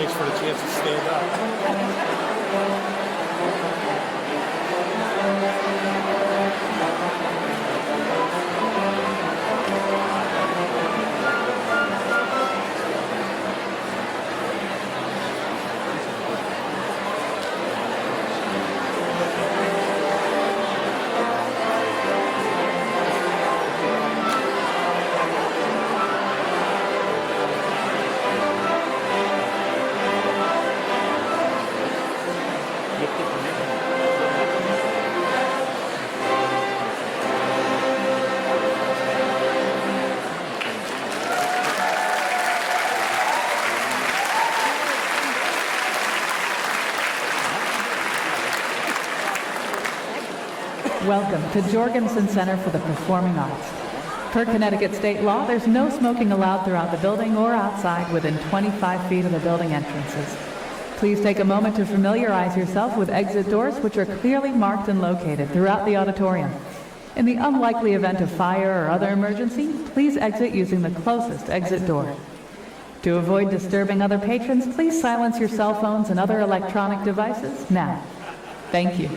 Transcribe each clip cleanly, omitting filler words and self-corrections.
waits for the chance to stand up. Welcome to Jorgensen Center for the Performing Arts. Per Connecticut state law, there's no smoking allowed throughout the building or outside within 25 feet of the building entrances. Please take a moment to familiarize yourself with exit doors, which are clearly marked and located throughout the auditorium. In the unlikely event of fire or other emergency, please exit using the closest exit door. To avoid disturbing other patrons, please silence your cell phones and other electronic devices now. Thank you.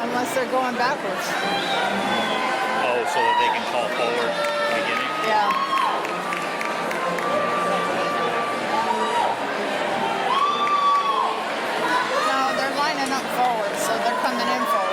Unless they're going backwards. Oh, so that they can call forward at the beginning? Yeah. No, they're lining up forward, so they're coming in forward.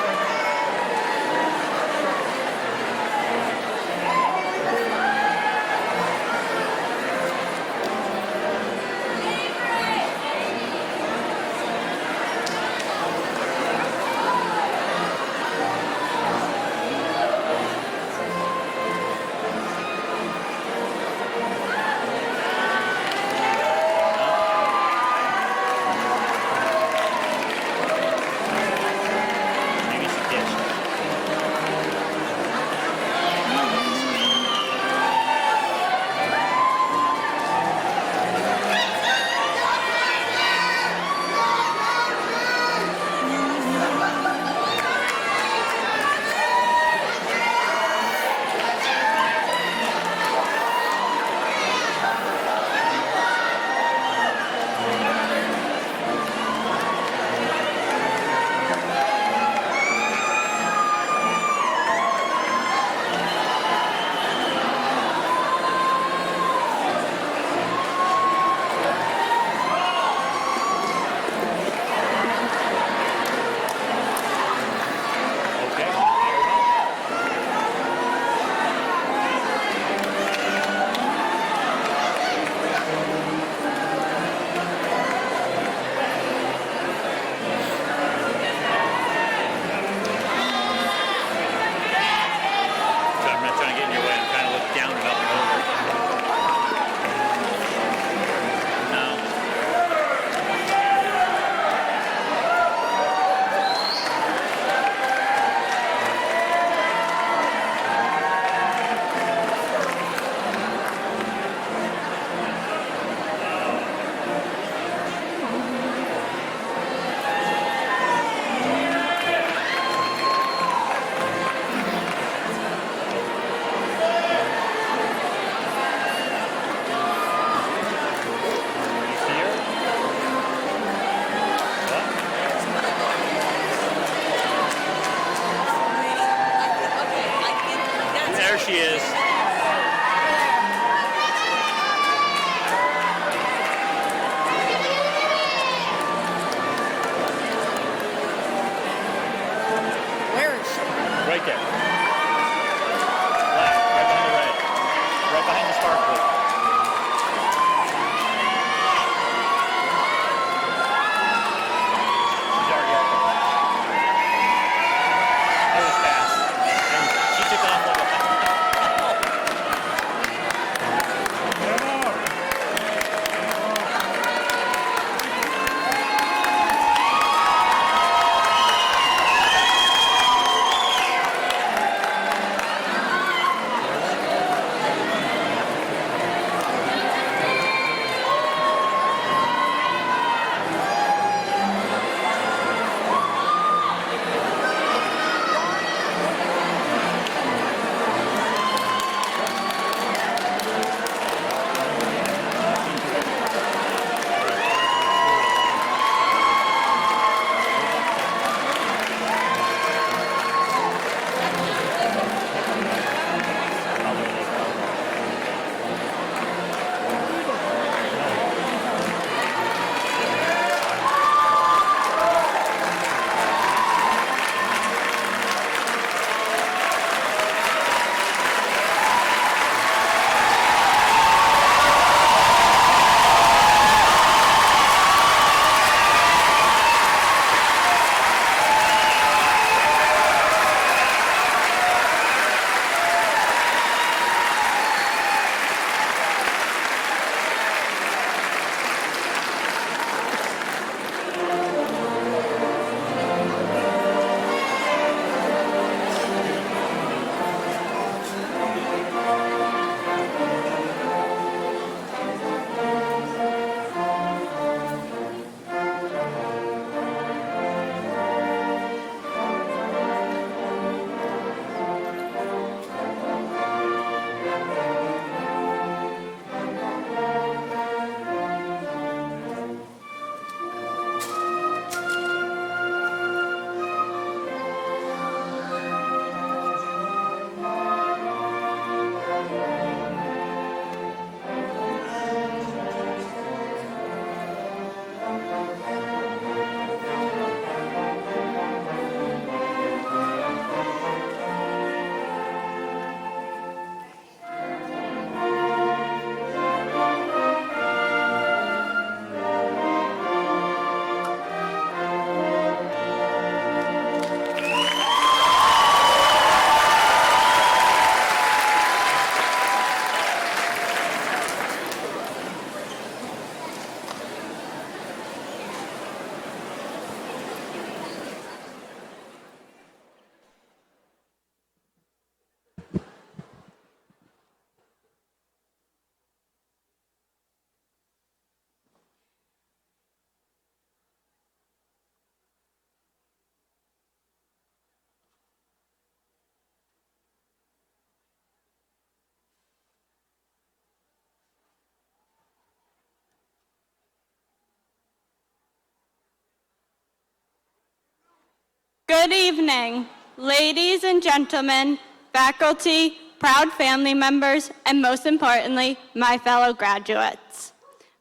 Good evening, ladies and gentlemen, faculty, proud family members, and most importantly, my fellow graduates.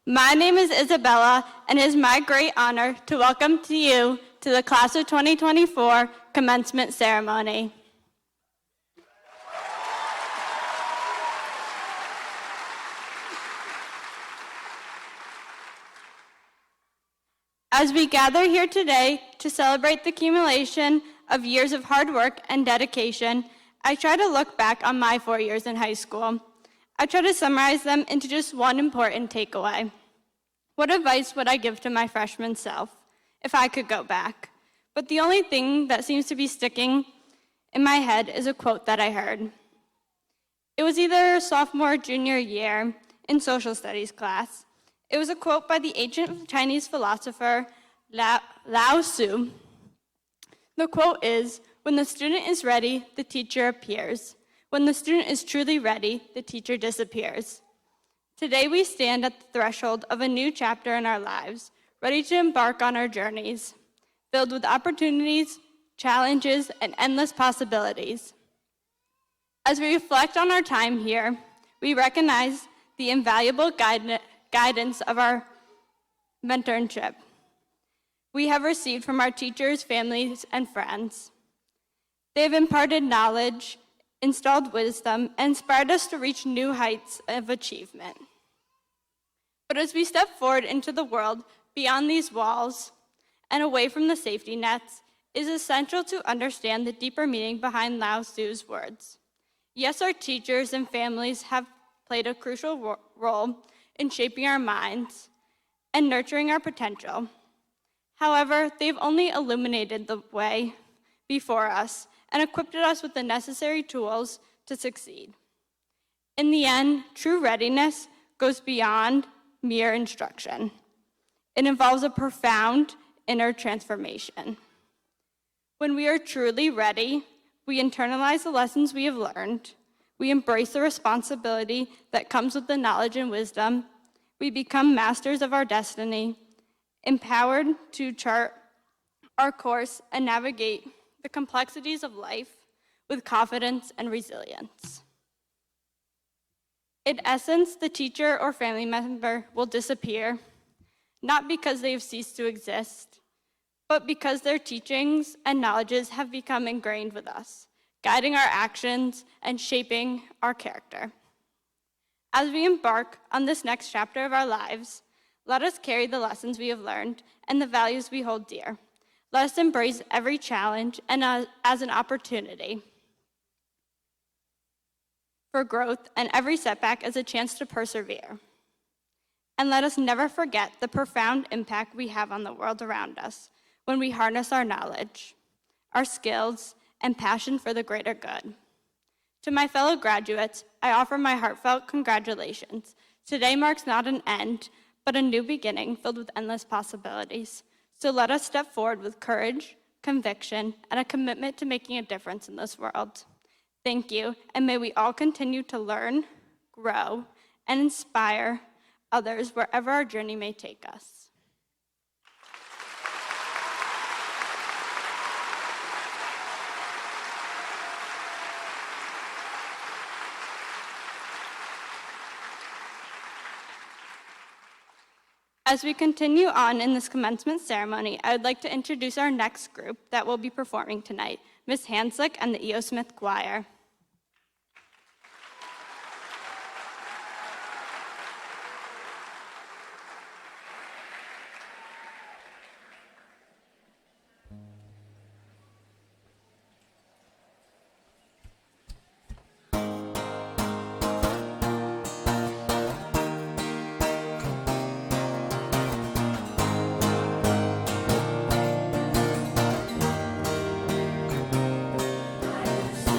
My name is Isabella, and it is my great honor to welcome you to the Class of 2024 commencement ceremony. As we gather here today to celebrate the accumulation of years of hard work and dedication, I try to look back on my 4 years in high school. I try to summarize them into just one important takeaway. What advice would I give to my freshman self if I could go back? But the only thing that seems to be sticking in my head is a quote that I heard. It was either sophomore or junior year in social studies class. It was a quote by the ancient Chinese philosopher Lao Tzu. The quote is, "When the student is ready, the teacher appears. When the student is truly ready, the teacher disappears." Today we stand at the threshold of a new chapter in our lives, ready to embark on our journeys, filled with opportunities, challenges, and endless possibilities. As we reflect on our time here, we recognize the invaluable guidance of our mentorship we have received from our teachers, families, and friends. They have imparted knowledge, instilled wisdom, and inspired us to reach new heights of achievement. But as we step forward into the world beyond these walls and away from the safety nets, it is essential to understand the deeper meaning behind Lao Tzu's words. Yes, our teachers and families have played a crucial role in shaping our minds and nurturing our potential. However, they've only illuminated the way before us and equipped us with the necessary tools to succeed. In the end, true readiness goes beyond mere instruction. It involves a profound inner transformation. When we are truly ready, we internalize the lessons we have learned. We embrace the responsibility that comes with the knowledge and wisdom. We become masters of our destiny, empowered to chart our course and navigate the complexities of life with confidence and resilience. In essence, the teacher or family member will disappear, not because they have ceased to exist, but because their teachings and knowledges have become ingrained with us, guiding our actions and shaping our character. As we embark on this next chapter of our lives, let us carry the lessons we have learned and the values we hold dear. Let us embrace every challenge and as an opportunity for growth and every setback as a chance to persevere. And let us never forget the profound impact we have on the world around us when we harness our knowledge, our skills, and passion for the greater good. To my fellow graduates, I offer my heartfelt congratulations. Today marks not an end, but a new beginning filled with endless possibilities. So let us step forward with courage, conviction, and a commitment to making a difference in this world. Thank you, and may we all continue to learn, grow, and inspire others wherever our journey may take us. As we continue on in this commencement ceremony, I would like to introduce our next group that will be performing tonight, Ms. Hanslick and the EOS Smith Choir.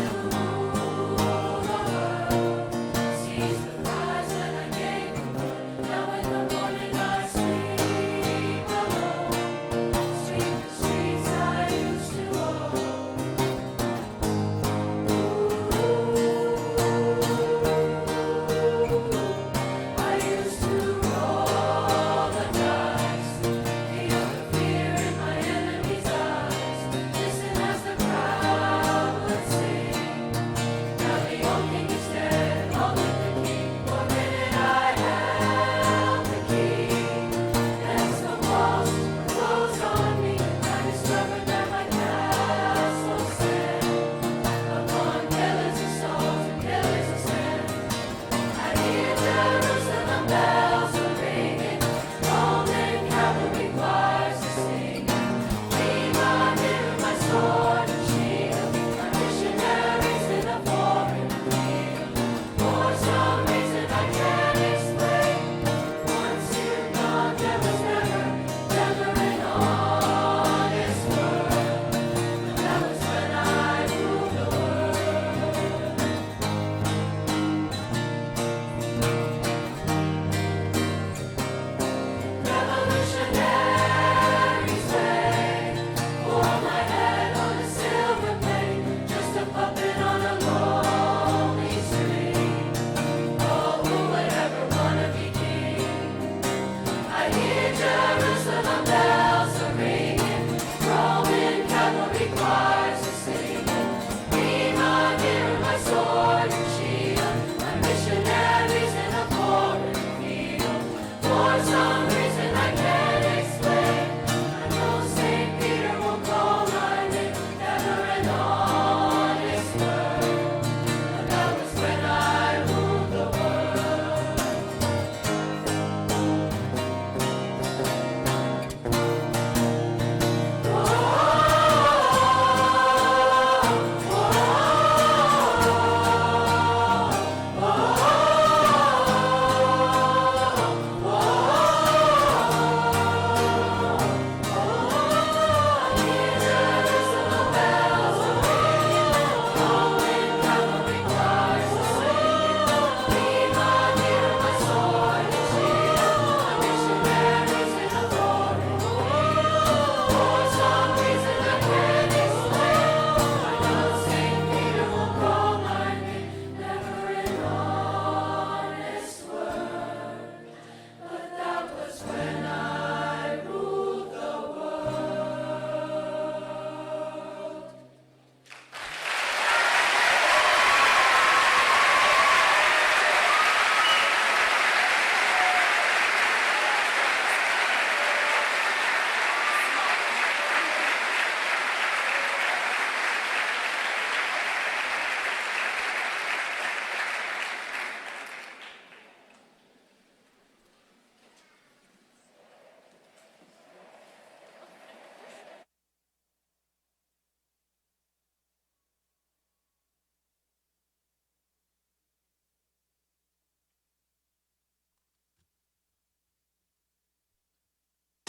I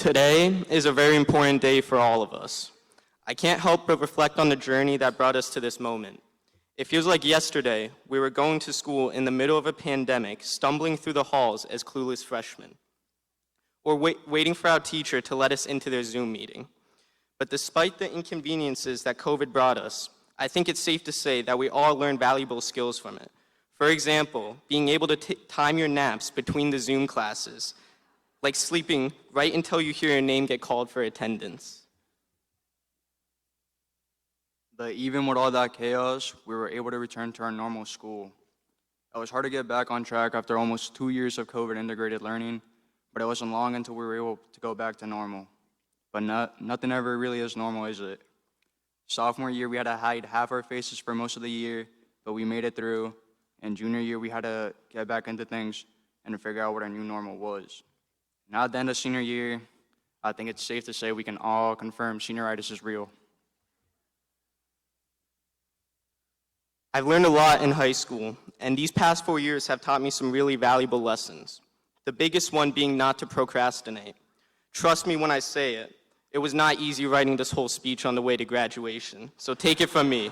Today is a very important day for all of us. I can't help but reflect on the journey that brought us to this moment. It feels like yesterday we were going to school in the middle of a pandemic, stumbling through the halls as clueless freshmen, or waiting for our teacher to let us into their Zoom meeting. But despite the inconveniences that COVID brought us, I think it's safe to say that we all learned valuable skills from it. For example, being able to time your naps between the Zoom classes, like sleeping right until you hear your name get called for attendance. But even with all that chaos, we were able to return to our normal school. It was hard to get back on track after almost 2 years of COVID integrated learning, but it wasn't long until we were able to go back to normal. But nothing ever really is normal, is it? Sophomore year, we had to hide half our faces for most of the year, but we made it through. And junior year, we had to get back into things and figure out what our new normal was. Now at the end of senior year, I think it's safe to say we can all confirm senioritis is real. I've learned a lot in high school, and these past 4 years have taught me some really valuable lessons. The biggest one being not to procrastinate. Trust me when I say it, it was not easy writing this whole speech on the way to graduation, so take it from me.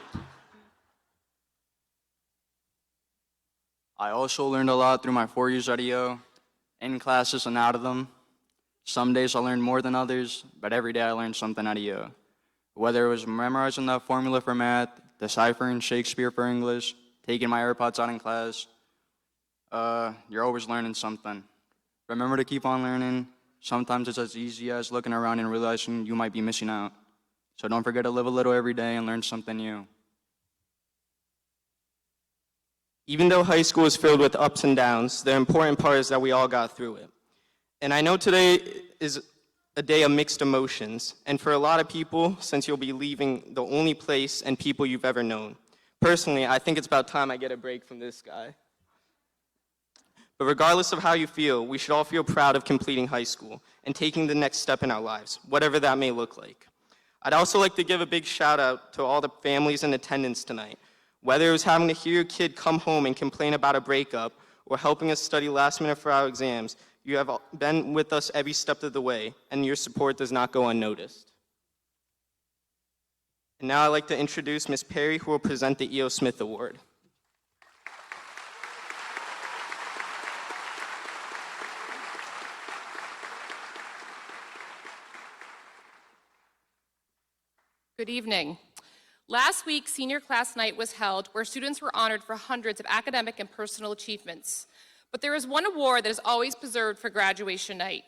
I also learned a lot through my 4 years at EO, in classes and out of them. Some days I learned more than others, but every day I learned something at EO. Whether it was memorizing that formula for math, deciphering Shakespeare for English, taking my AirPods out in class, you're always learning something. Remember to keep on learning. Sometimes it's as easy as looking around and realizing you might be missing out. So don't forget to live a little every day and learn something new. Even though high school is filled with ups and downs, the important part is that we all got through it. And I know today is a day of mixed emotions, and for a lot of people, since you'll be leaving the only place and people you've ever known. Personally, I think it's about time I get a break from this guy. But regardless of how you feel, we should all feel proud of completing high school and taking the next step in our lives, whatever that may look like. I'd also like to give a big shout out to all the families in attendance tonight. Whether it was having to hear your kid come home and complain about a breakup or helping us study last minute for our exams, you have been with us every step of the way, and your support does not go unnoticed. And now I'd like to introduce Ms. Perry, who will present the E.O. Smith Award. Good evening. Last week, senior class night was held where students were honored for hundreds of academic and personal achievements. But there is one award that is always preserved for graduation night.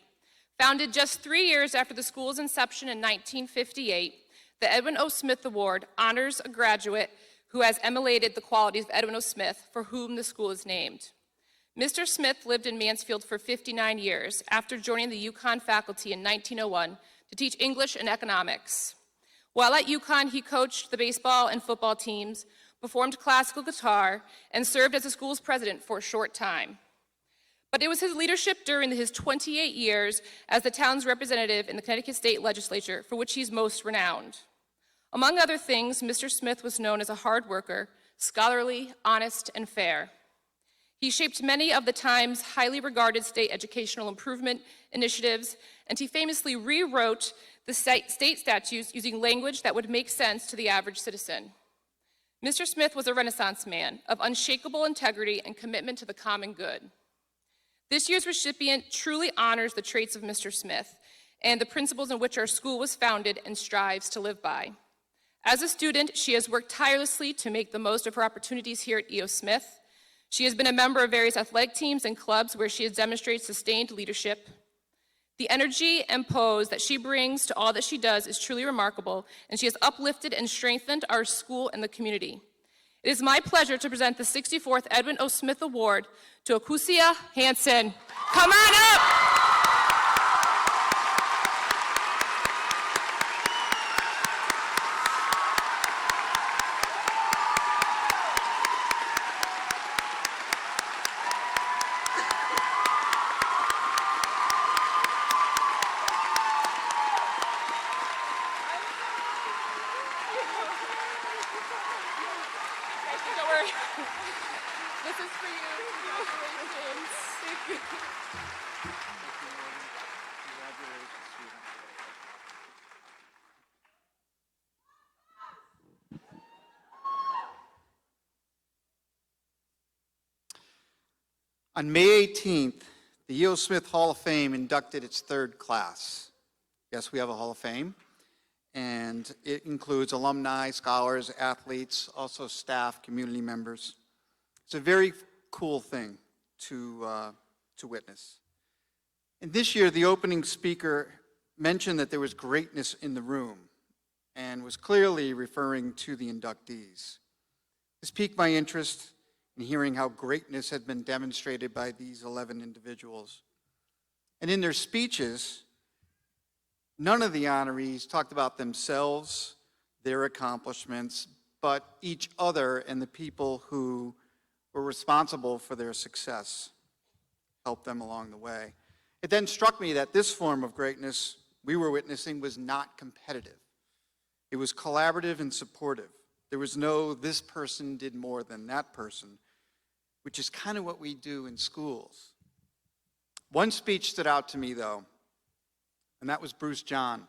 Founded just 3 years after the school's inception in 1958, the Edwin O. Smith Award honors a graduate who has emulated the qualities of Edwin O. Smith, for whom the school is named. Mr. Smith lived in Mansfield for 59 years after joining the UCONN faculty in 1901 to teach English and economics. While at UCONN, he coached the baseball and football teams, performed classical guitar, and served as the school's president for a short time. But it was his leadership during his 28 years as the town's representative in the Connecticut State Legislature for which he's most renowned. Among other things, Mr. Smith was known as a hard worker, scholarly, honest, and fair. He shaped many of the time's highly regarded state educational improvement initiatives, and he famously rewrote the state statutes using language that would make sense to the average citizen. Mr. Smith was a Renaissance man of unshakable integrity and commitment to the common good. This year's recipient truly honors the traits of Mr. Smith and the principles in which our school was founded and strives to live by. As a student, she has worked tirelessly to make the most of her opportunities here at E.O. Smith. She has been a member of various athletic teams and clubs where she has demonstrated sustained leadership. The energy and pose that she brings to all that she does is truly remarkable, and she has uplifted and strengthened our school and the community. It is my pleasure to present the 64th Edwin O. Smith Award to Akusia Hansen. Come on up! Don't worry. This is for you. Congratulations. Thank you. Congratulations, student. On May 18th, the E.O. Smith Hall of Fame inducted its third class. Yes, we have a Hall of Fame, and it includes alumni, scholars, athletes, also staff, community members. It's a very cool thing to witness. And this year, the opening speaker mentioned that there was greatness in the room and was clearly referring to the inductees. This piqued my interest in hearing how greatness had been demonstrated by these 11 individuals. And in their speeches, none of the honorees talked about themselves, their accomplishments, but each other and the people who were responsible for their success, helped them along the way. It then struck me that this form of greatness we were witnessing was not competitive. It was collaborative and supportive. There was no, this person did more than that person, which is kind of what we do in schools. One speech stood out to me, though, and that was Bruce John.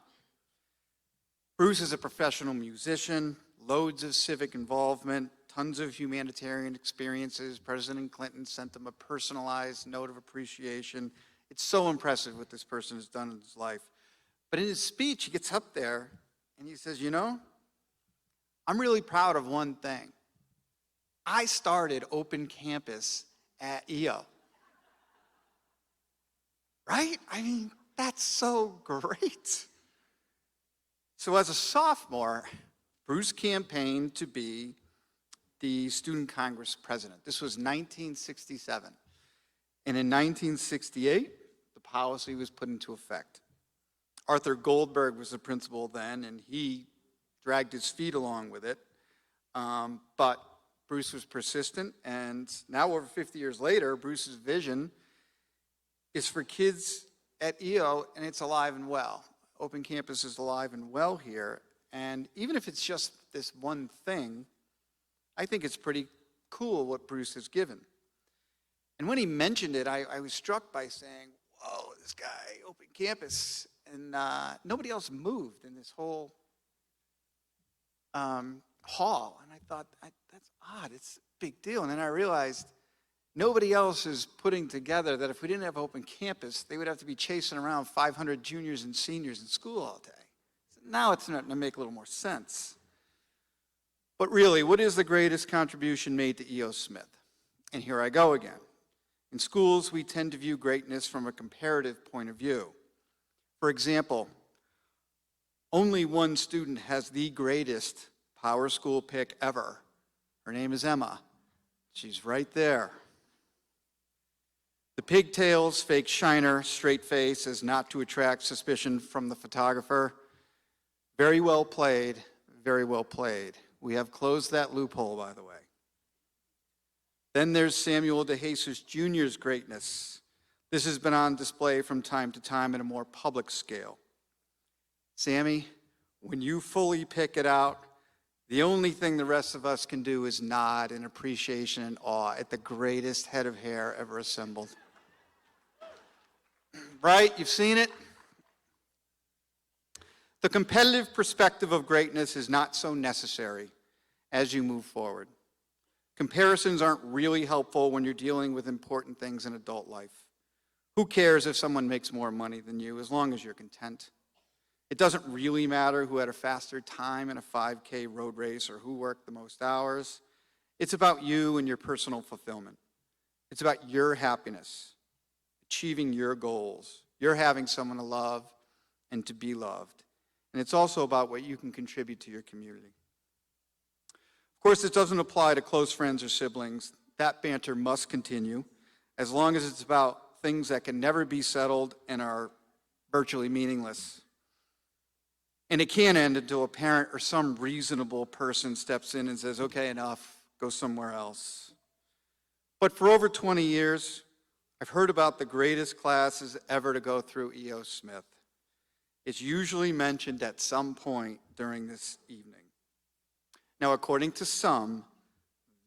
Bruce is a professional musician, loads of civic involvement, tons of humanitarian experiences. President Clinton sent him a personalized note of appreciation. It's so impressive what this person has done in his life. But in his speech, he gets up there and he says, you know, I'm really proud of one thing. I started open campus at EO. Right? I mean, that's so great. So as a sophomore, Bruce campaigned to be the Student Congress president. This was 1967. And in 1968, the policy was put into effect. Arthur Goldberg was the principal then, and he dragged his feet along with it. But Bruce was persistent, and now over 50 years later, Bruce's vision is for kids at EO, and it's alive and well. Open campus is alive and well here, and even if it's just this one thing, I think it's pretty cool what Bruce has given. And when he mentioned it, I was struck by saying, whoa, this guy, open campus, and nobody else moved in this whole hall. And I thought, that's odd, it's a big deal. And then I realized nobody else is putting together that if we didn't have open campus, they would have to be chasing around 500 juniors and seniors in school all day. So now it's starting to make a little more sense. But really, what is the greatest contribution made to E.O. Smith? And here I go again. In schools, we tend to view greatness from a comparative point of view. For example, only one student has the greatest Power School pick ever. Her name is Emma. She's right there. The pigtails, fake shiner, straight face as not to attract suspicion from the photographer. Very well played, very well played. We have closed that loophole, by the way. Then there's Samuel DeJesus Jr.'s greatness. This has been on display from time to time at a more public scale. Sammy, when you fully pick it out, the only thing the rest of us can do is nod in appreciation and awe at the greatest head of hair ever assembled. Right? You've seen it? The competitive perspective of greatness is not so necessary as you move forward. Comparisons aren't really helpful when you're dealing with important things in adult life. Who cares if someone makes more money than you, as long as you're content? It doesn't really matter who had a faster time in a 5K road race or who worked the most hours. It's about you and your personal fulfillment. It's about your happiness, achieving your goals, you're having someone to love and to be loved. And it's also about what you can contribute to your community. Of course, this doesn't apply to close friends or siblings. That banter must continue, as long as it's about things that can never be settled and are virtually meaningless. And it can't end until a parent or some reasonable person steps in and says, okay, enough, go somewhere else. But for over 20 years, I've heard about the greatest classes ever to go through E.O. Smith. It's usually mentioned at some point during this evening. Now, according to some,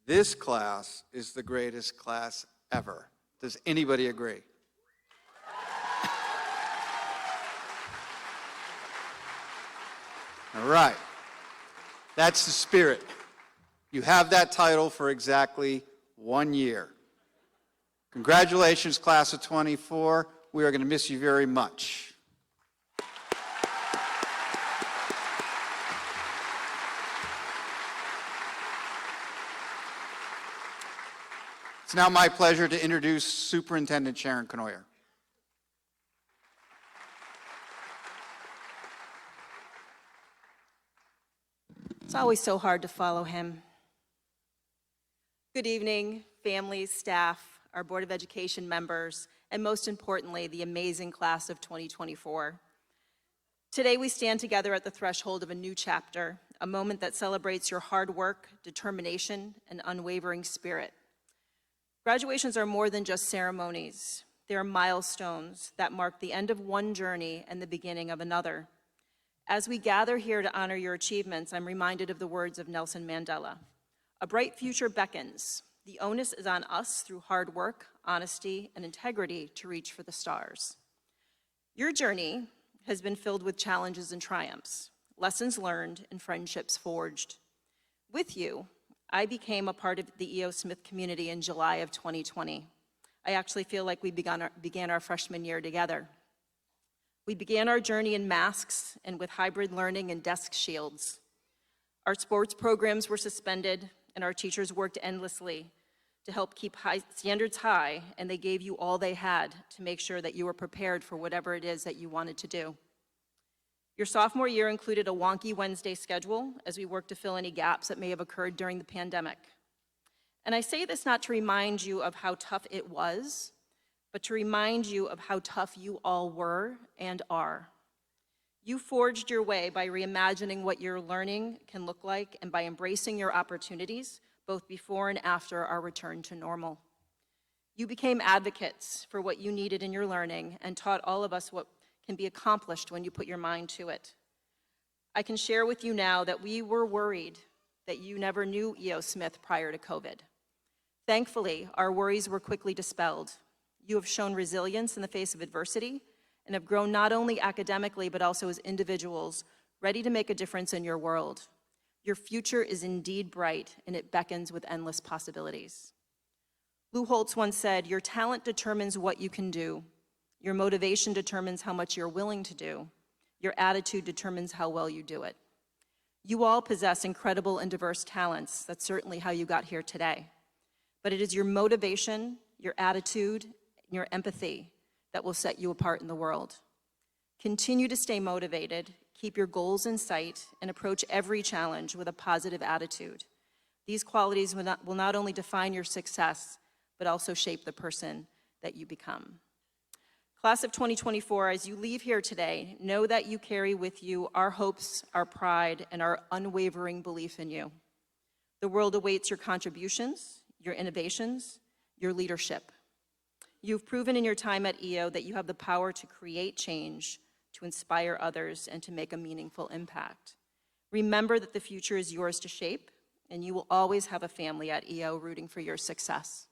this class is the greatest class ever. Does anybody agree? All right. That's the spirit. You have that title for exactly 1 year. Congratulations, class of 24. We are going to miss you very much. It's now my pleasure to introduce Superintendent Sharon Knoyer. It's always so hard to follow him. Good evening, families, staff, our Board of Education members, and most importantly, the amazing class of 2024. Today we stand together at the threshold of a new chapter, a moment that celebrates your hard work, determination, and unwavering spirit. Graduations are more than just ceremonies. They are milestones that mark the end of one journey and the beginning of another. As we gather here to honor your achievements, I'm reminded of the words of Nelson Mandela. A bright future beckons. The onus is on us through hard work, honesty, and integrity to reach for the stars. Your journey has been filled with challenges and triumphs, lessons learned, and friendships forged. With you, I became a part of the EO Smith community in July of 2020. I actually feel like we began our freshman year together. We began our journey in masks and with hybrid learning and desk shields. Our sports programs were suspended, and our teachers worked endlessly to help keep standards high, and they gave you all they had to make sure that you were prepared for whatever it is that you wanted to do. Your sophomore year included a wonky Wednesday schedule as we worked to fill any gaps that may have occurred during the pandemic. And I say this not to remind you of how tough it was, but to remind you of how tough you all were and are. You forged your way by reimagining what your learning can look like and by embracing your opportunities, both before and after our return to normal. You became advocates for what you needed in your learning and taught all of us what can be accomplished when you put your mind to it. I can share with you now that we were worried that you never knew EO Smith prior to COVID. Thankfully, our worries were quickly dispelled. You have shown resilience in the face of adversity and have grown not only academically, but also as individuals, ready to make a difference in your world. Your future is indeed bright, and it beckons with endless possibilities. Lou Holtz once said, "Your talent determines what you can do. Your motivation determines how much you're willing to do. Your attitude determines how well you do it." You all possess incredible and diverse talents. That's certainly how you got here today. But it is your motivation, your attitude, and your empathy that will set you apart in the world. Continue to stay motivated, keep your goals in sight, and approach every challenge with a positive attitude. These qualities will not only define your success, but also shape the person that you become. Class of 2024, as you leave here today, know that you carry with you our hopes, our pride, and our unwavering belief in you. The world awaits your contributions, your innovations, your leadership. You've proven in your time at EO that you have the power to create change, to inspire others, and to make a meaningful impact. Remember that the future is yours to shape, and you will always have a family at EO rooting for your success.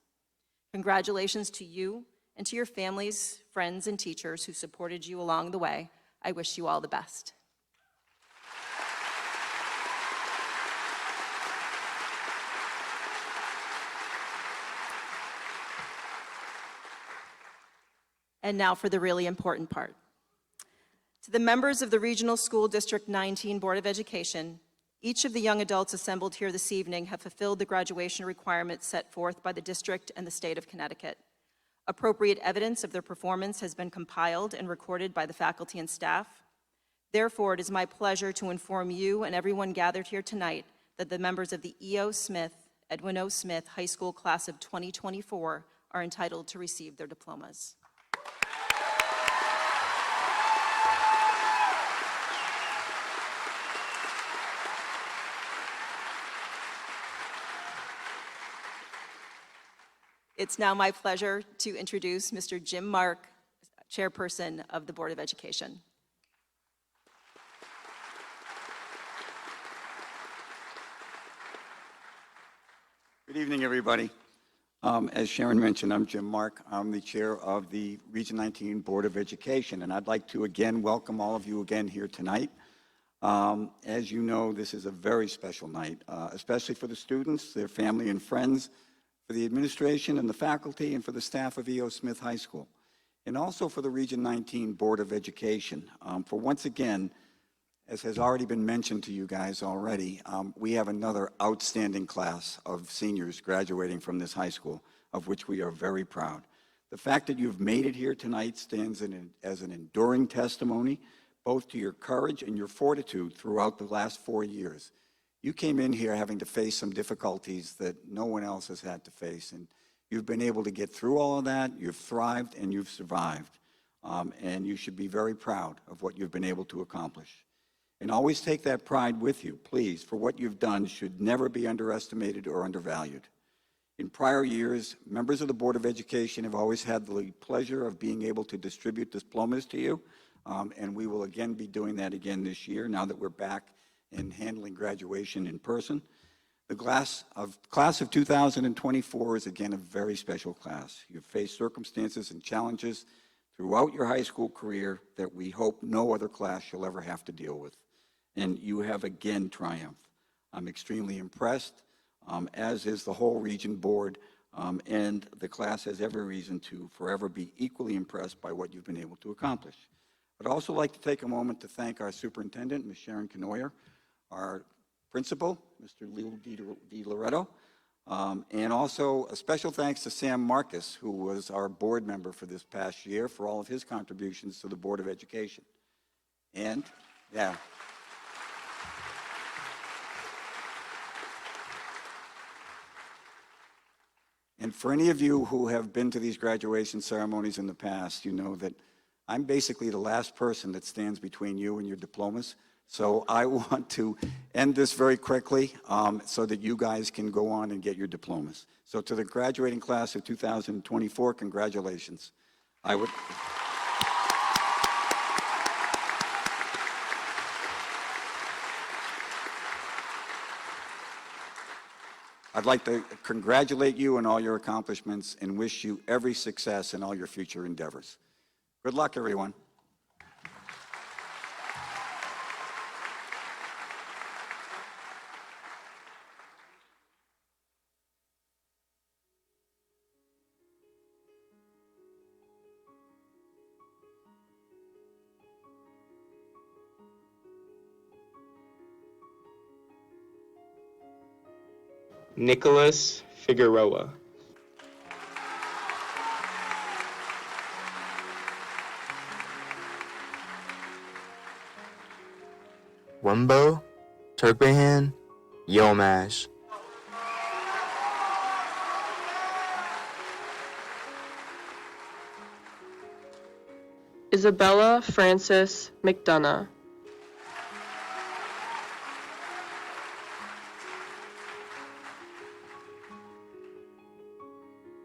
Congratulations to you and to your families, friends, and teachers who supported you along the way. I wish you all the best. And now for the really important part. To the members of the Regional School District 19 Board of Education, each of the young adults assembled here this evening have fulfilled the graduation requirements set forth by the district and the state of Connecticut. Appropriate evidence of their performance has been compiled and recorded by the faculty and staff. Therefore, it is my pleasure to inform you and everyone gathered here tonight that the members of the E.O. Smith, Edwin O. Smith High School Class of 2024 are entitled to receive their diplomas. It's now my pleasure to introduce Mr. Jim Mark, Chairperson of the Board of Education. Good evening, everybody. As Sharon mentioned, I'm Jim Mark. I'm the chair of the Region 19 Board of Education, and I'd like to again welcome all of you again here tonight. As you know, this is a very special night, especially for the students, their family and friends, for the administration and the faculty, and for the staff of E.O. Smith High School, and also for the Region 19 Board of Education, for once again, as has already been mentioned to you guys already, we have another outstanding class of seniors graduating from this high school, of which we are very proud. The fact that you've made it here tonight stands as an enduring testimony, both to your courage and your fortitude throughout the last 4 years. You came in here having to face some difficulties that no one else has had to face, and you've been able to get through all of that, you've thrived, and you've survived. And you should be very proud of what you've been able to accomplish. And always take that pride with you, please, for what you've done should never be underestimated or undervalued. In prior years, members of the Board of Education have always had the pleasure of being able to distribute diplomas to you, and we will again be doing that again this year, now that we're back in handling graduation in person. The class of 2024 is again a very special class. You've faced circumstances and challenges throughout your high school career that we hope no other class shall ever have to deal with. And you have again triumphed. I'm extremely impressed, as is the whole region board, and the class has every reason to forever be equally impressed by what you've been able to accomplish. I'd also like to take a moment to thank our superintendent, Ms. Sharon Canoyer, our principal, Mr. Leo Di Loretto, and also a special thanks to Sam Marcus, who was our board member for this past year, for all of his contributions to the Board of Education. And, yeah. And for any of you who have been to these graduation ceremonies in the past, you know that I'm basically the last person that stands between you and your diplomas. So I want to end this very quickly so that you guys can go on and get your diplomas. So to the graduating class of 2024, congratulations. I'd like to congratulate you on all your accomplishments and wish you every success in all your future endeavors. Good luck, everyone. Nicholas Figueroa. Wumbo, Turkmehan, Yomash. Isabella Frances McDonough.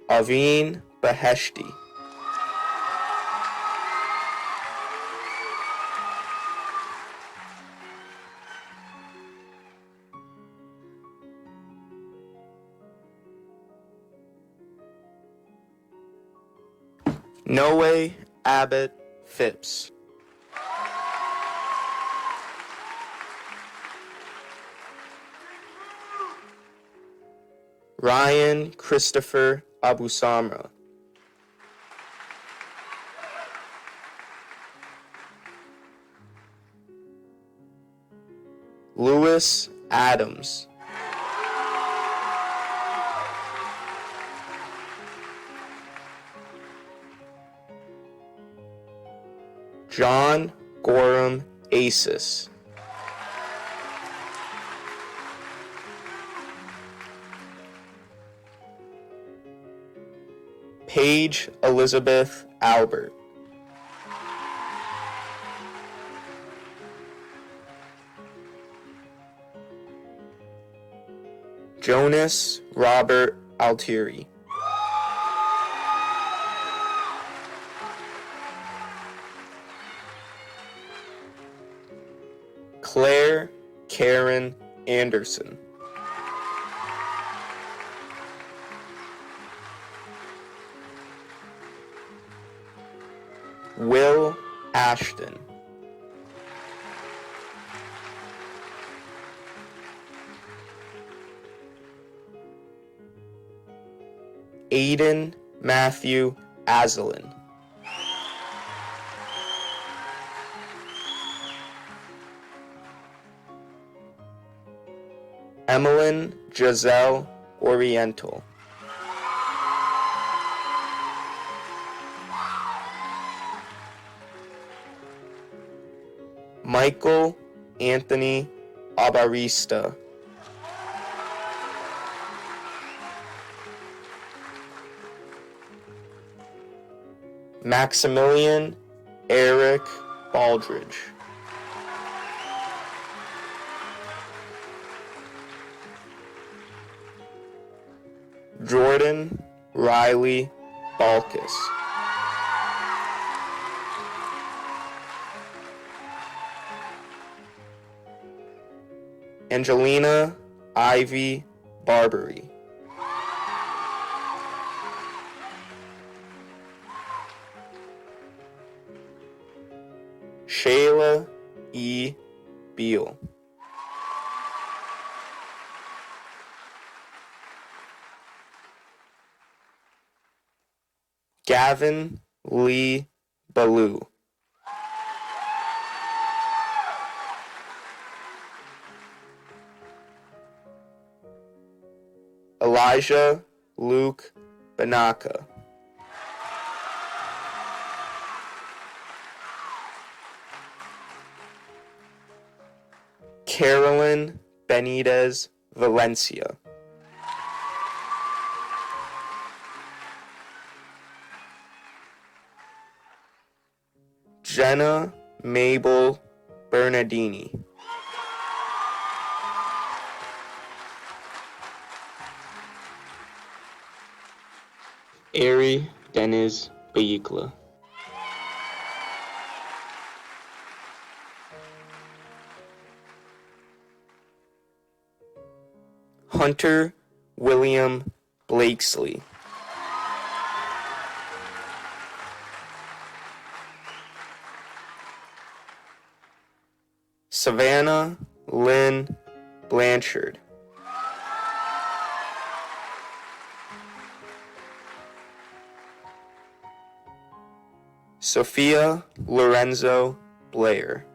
Aveen Beheshti. Noe Abbott Phipps. Ryan Christopher Abusamra. Lewis Adams. John Gorham Asis. Paige Elizabeth Albert. Jonas Robert Altieri. Claire Karen Anderson. Will Ashton. Aiden Matthew Azalin. Emmeline Giselle Oriental. Michael Anthony Abarista. Maximilian Eric Baldridge. Jordan Riley Balkus. Angelina Ivy Barbary. Shayla E. Beal. Gavin Lee Ballou. Elijah Luke Banaka. Carolyn Benitez Valencia. Jenna Mabel Bernardini. Ari Deniz Bayikla. Hunter William Blakesley. Savannah Lynn Blanchard. Sophia Lorenzo Blair.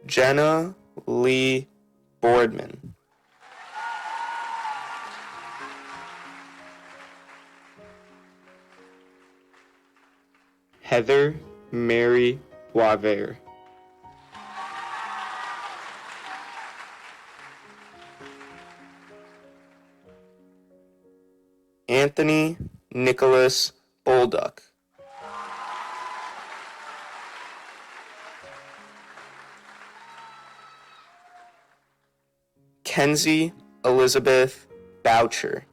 Jenna Lee Boardman. Heather Mary Boisvert. Anthony Nicholas Bolduck. Kenzie Elizabeth Boucher.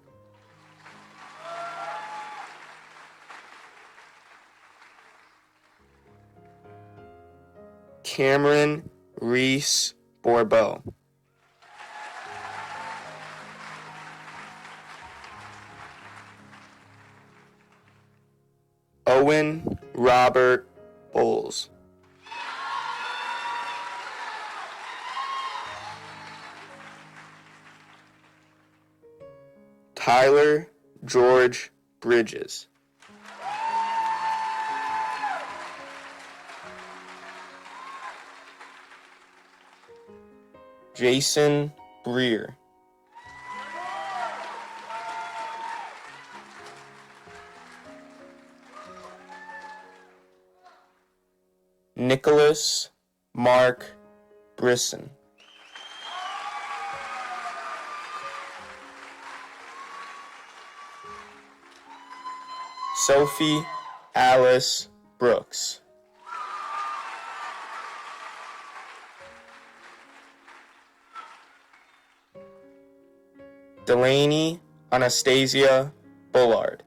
Cameron Reese Bourbeau. Owen Robert Bowles. Tyler George Bridges. Jason Breer. Nicholas Mark Brisson. Sophie Alice Brooks. Delaney Anastasia Bullard.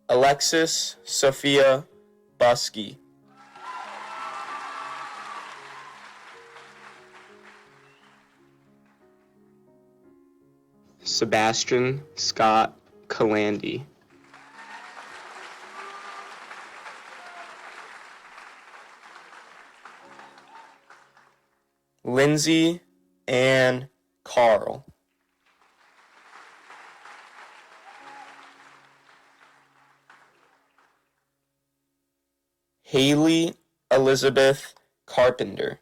Alexis Sophia Busky. Sebastian Scott Calandi. Lindsay Ann Carl. Haley Elizabeth Carpenter.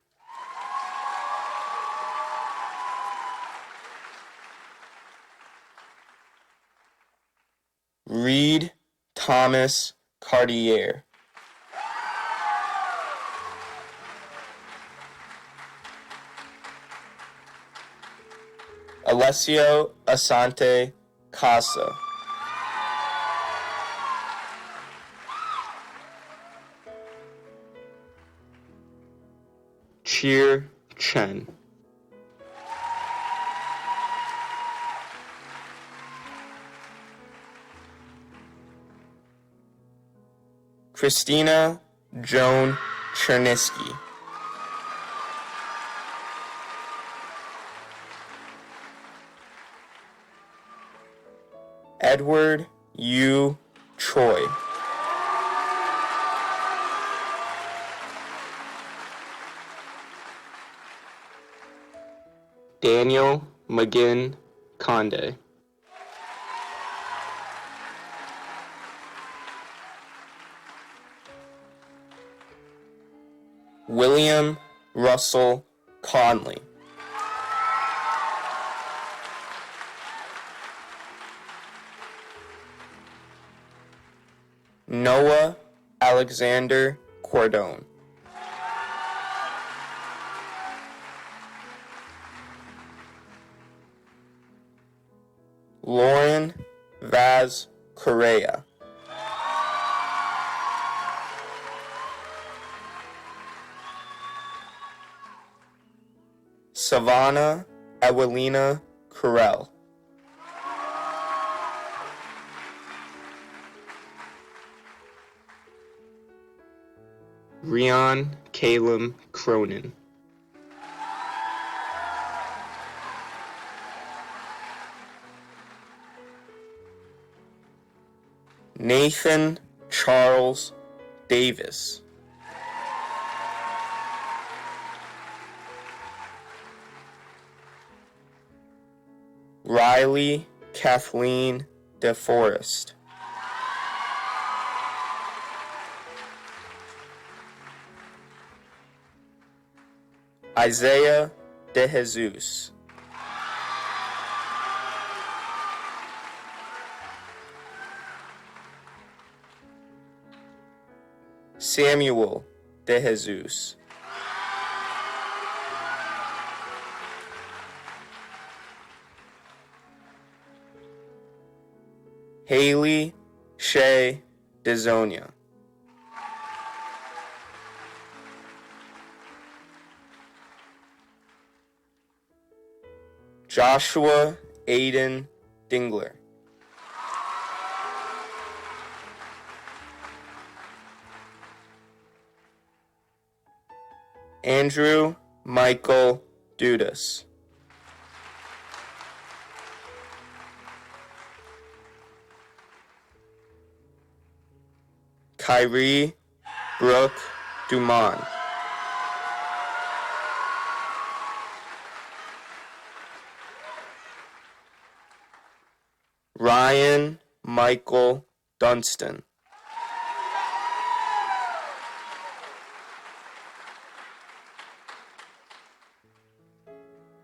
Reed Thomas Cartier. Alessio Asante Casa. Cheer Chen. Christina Joan Chernisky. Edward U. Choi. Daniel McGinn Conde. William Russell Conley. Noah Alexander Cordone. Lauren Vaz Correa. Savannah Ewelina Carell. Rion Calum Cronin. Nathan Charles Davis. Riley Kathleen DeForest. Isaiah De Jesus. Samuel De Jesus. Haley Shea DeZonia. Joshua Aiden Dingler. Andrew Michael Dudas. Kyrie Brooke Dumont. Ryan Michael Dunstan.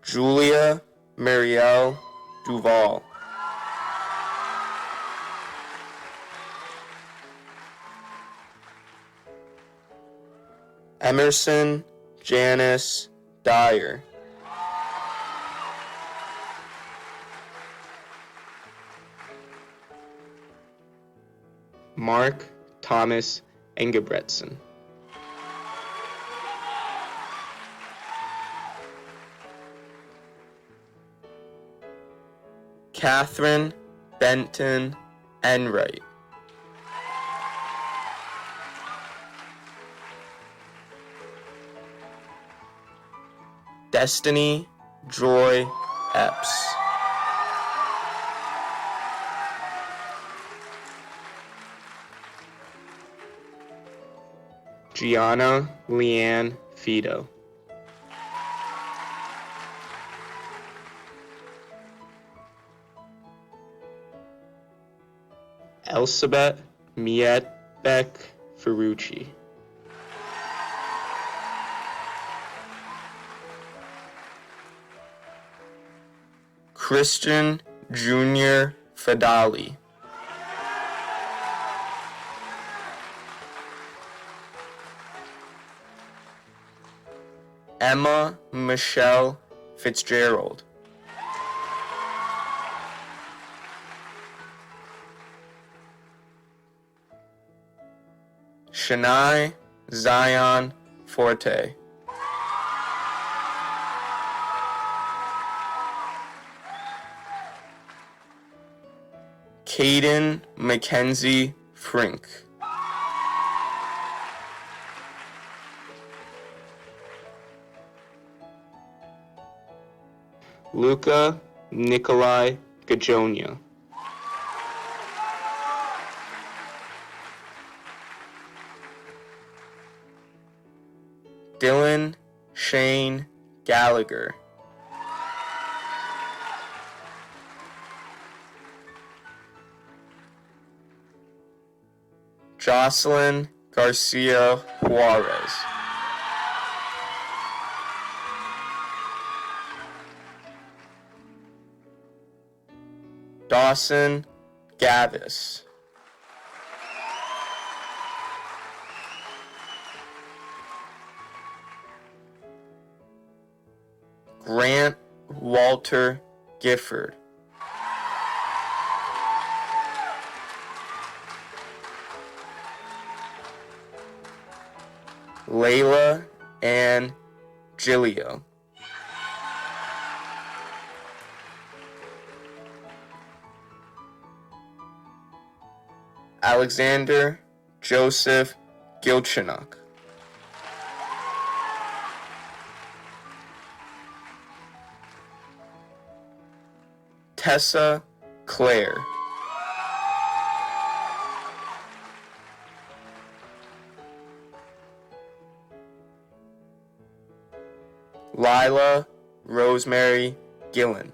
Julia Marielle Duval. Emerson Janice Dyer. Mark Thomas Engebretson. Catherine Benton Enright. Destiny Joy Epps. Gianna Leanne Fido. Elsabet Mietbeck Ferrucci. Christian Junior Fadali. Emma Michelle Fitzgerald. Shania Zion Forte. Caden Mackenzie Frink. Luca Nikolai Gajonia. Dylan Shane Gallagher. Jocelyn Garcia Juarez. Dawson Gavis. Grant Walter Gifford. Layla Ann Gilio. Alexander Joseph Gilchinuk. Tessa Claire. Lila Rosemary Gillen.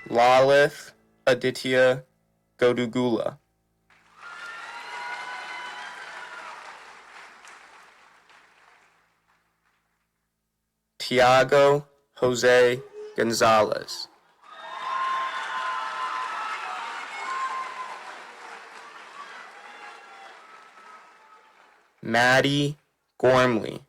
Lalith Aditya Godugula. Tiago Jose Gonzalez. Maddie Gormley.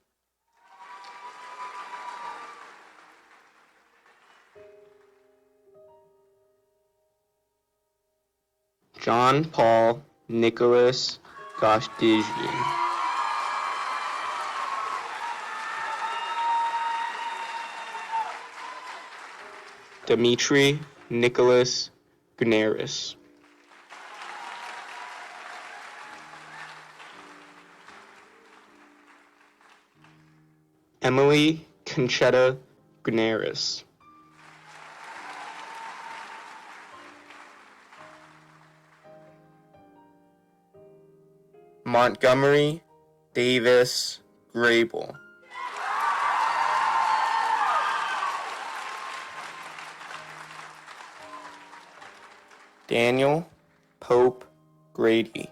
John Paul Nicholas Goshdizhian. Dmitry Nicholas Guneris. Emily Conchetta Guneris. Montgomery Davis Grable. Daniel Pope Grady.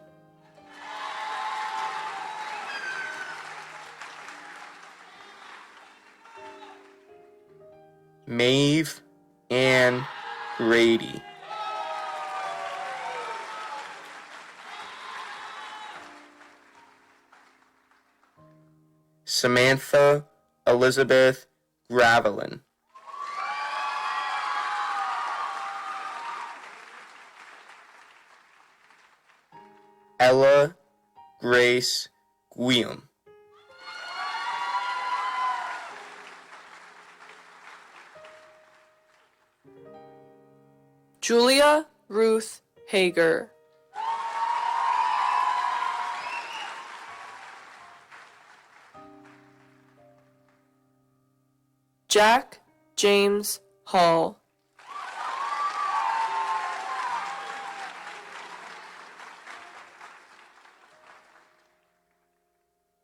Maeve Ann Grady. Samantha Elizabeth Gravelin. Ella Grace Guillaume. Julia Ruth Hager. Jack James Hall.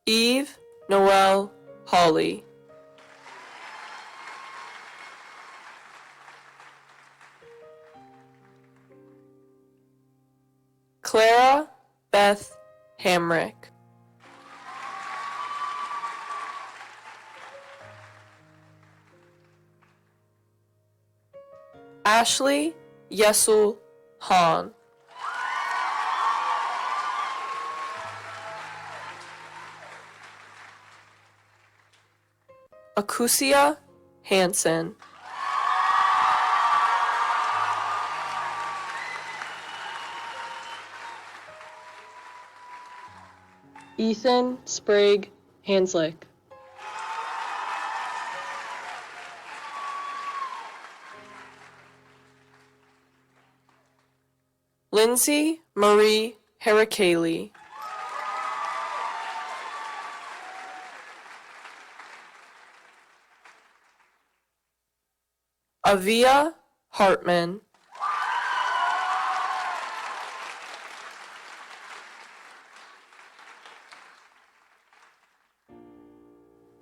Eve Noel Hawley. Clara Beth Hamrick. Ashley Yesel Hahn. Akusia Hansen. Ethan Sprague Hanslick. Lindsay Marie Heracali. Avia Hartman.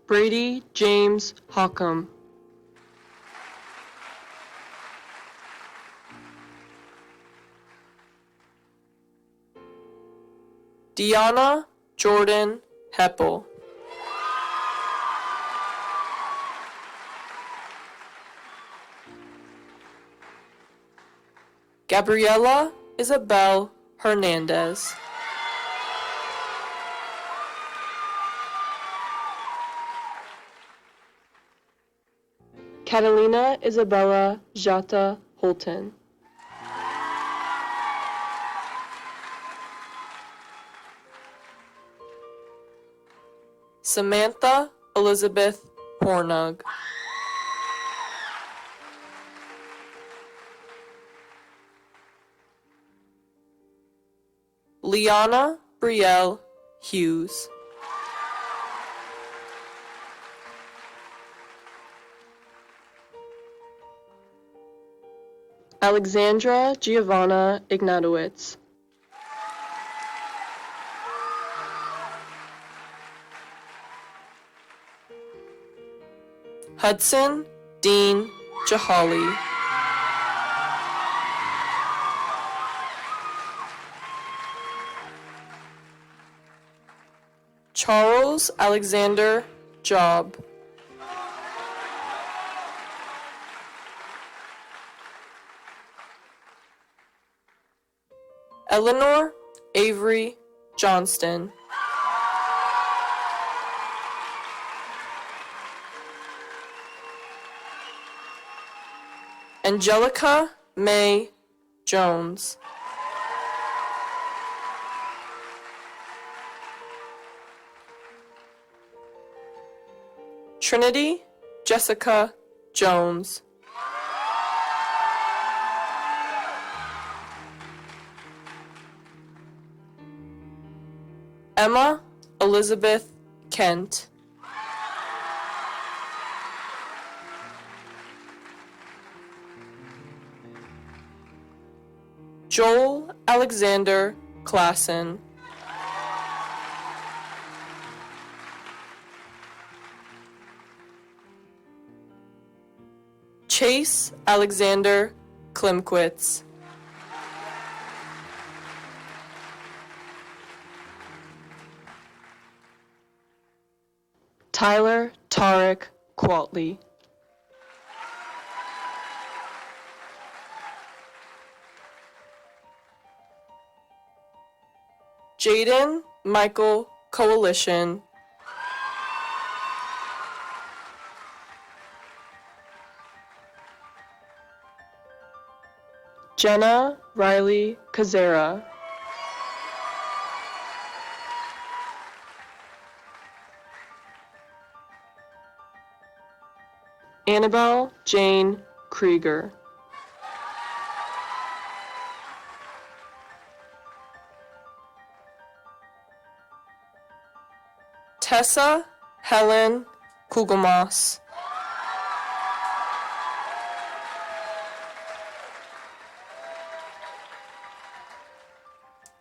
Brady James Hockham. Deanna Jordan Heppel. Gabriela Isabel Hernandez. Catalina Isabella Jata Holton. Samantha Elizabeth Hornug. Liana Brielle Hughes. Alexandra Giovanna Ignatowicz. Hudson Dean Jahali. Charles Alexander Job. Eleanor Avery Johnston. Angelica May Jones. Trinity Jessica Jones. Emma Elizabeth Kent. Joel Alexander Klassen. Chase Alexander Klimkwitz. Tyler Tarek Quatley. Jaden Michael Coalition. Jenna Riley Kazera. Annabelle Jane Krieger. Tessa Helen Kugelmoss.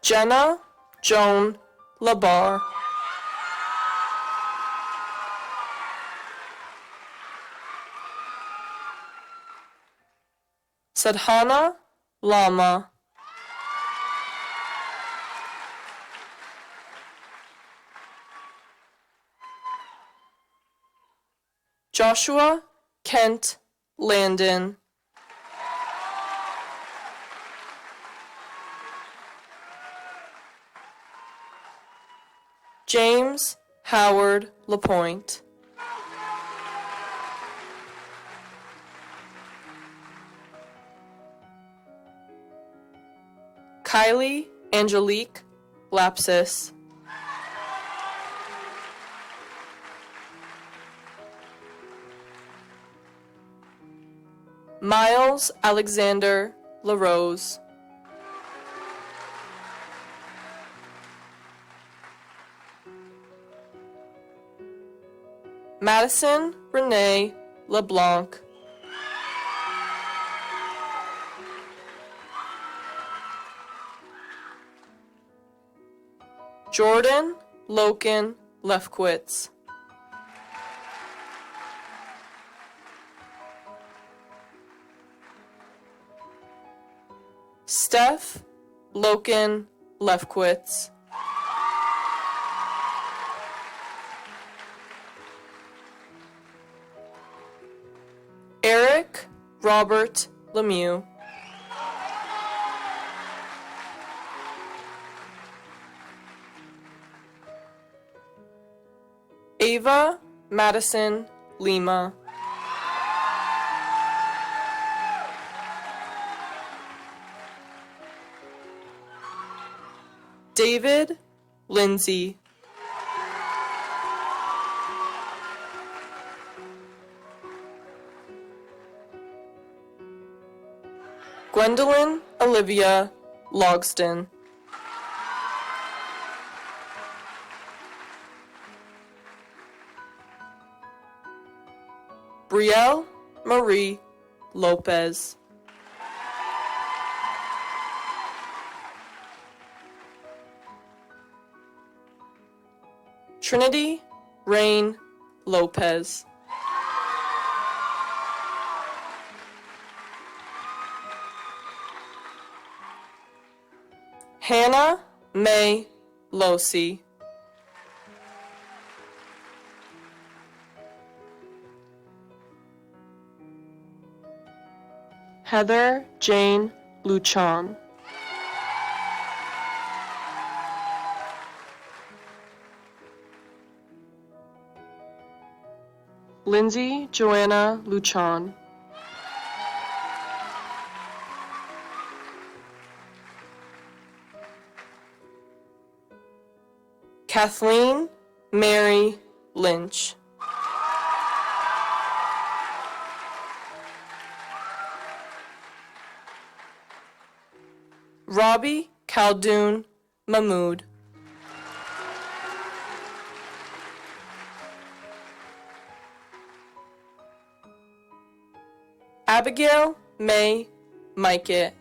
Jenna Joan Labar. Sadhana Lama. Joshua Kent Landon. James Howard LaPointe. Kylie Angelique Lapsis. Miles Alexander LaRose. Madison Renee LeBlanc. Jordan Loken Lefkowitz. Steph Loken Lefkowitz. Eric Robert Lemieux. Ava Madison Lima. David Lindsay. Gwendolyn Olivia Logston. Brielle Marie Lopez. Trinity Rain Lopez. Hannah May Losi. Heather Jane Luchon. Lindsay Joanna Luchon. Kathleen Mary Lynch. Robbie Khaldoon Mahmood. Abigail May Mikett.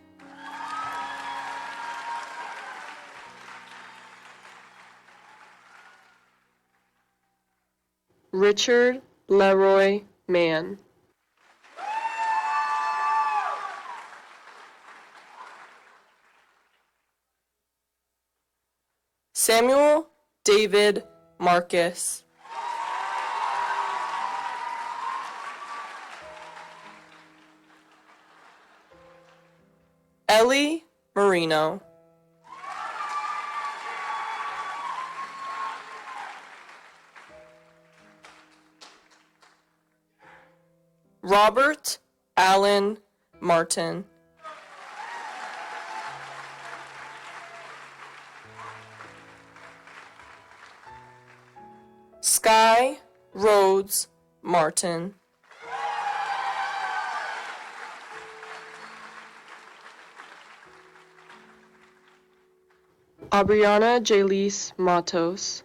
Richard Leroy Mann. Samuel David Marcus. Ellie Marino. Robert Allen Martin. Sky Rhodes Martin. Aubriana Jalise Matos.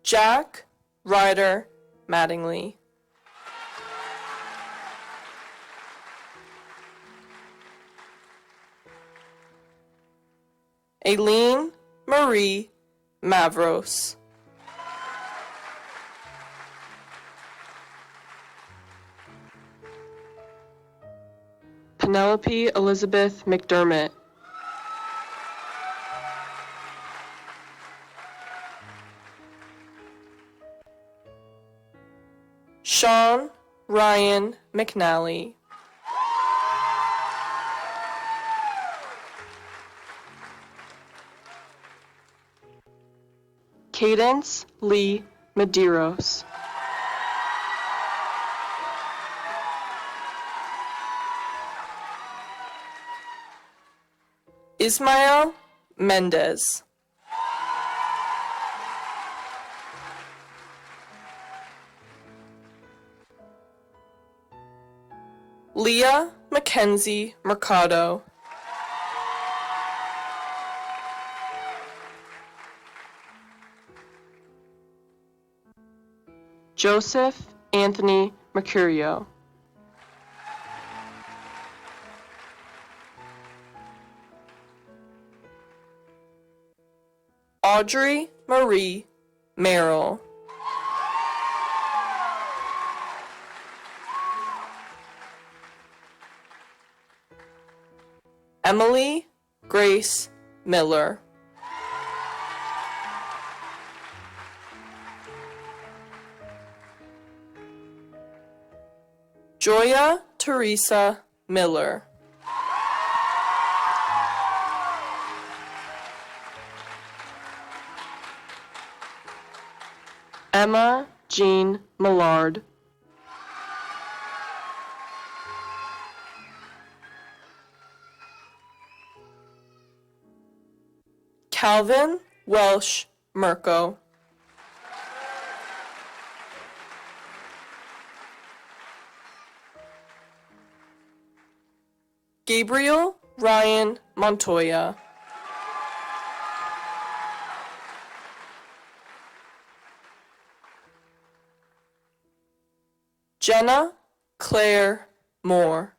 Jack Ryder Mattingly. Aileen Marie Mavros. Penelope Elizabeth McDermott. Sean Ryan McNally. Cadence Lee Medeiros. Ismael Mendez. Leah Mackenzie Mercado. Joseph Anthony Mercurio. Audrey Marie Merrill. Emily Grace Miller. Joya Teresa Miller. Emma Jean Millard. Calvin Welsh Merco. Gabriel Ryan Montoya. Jenna Claire Moore.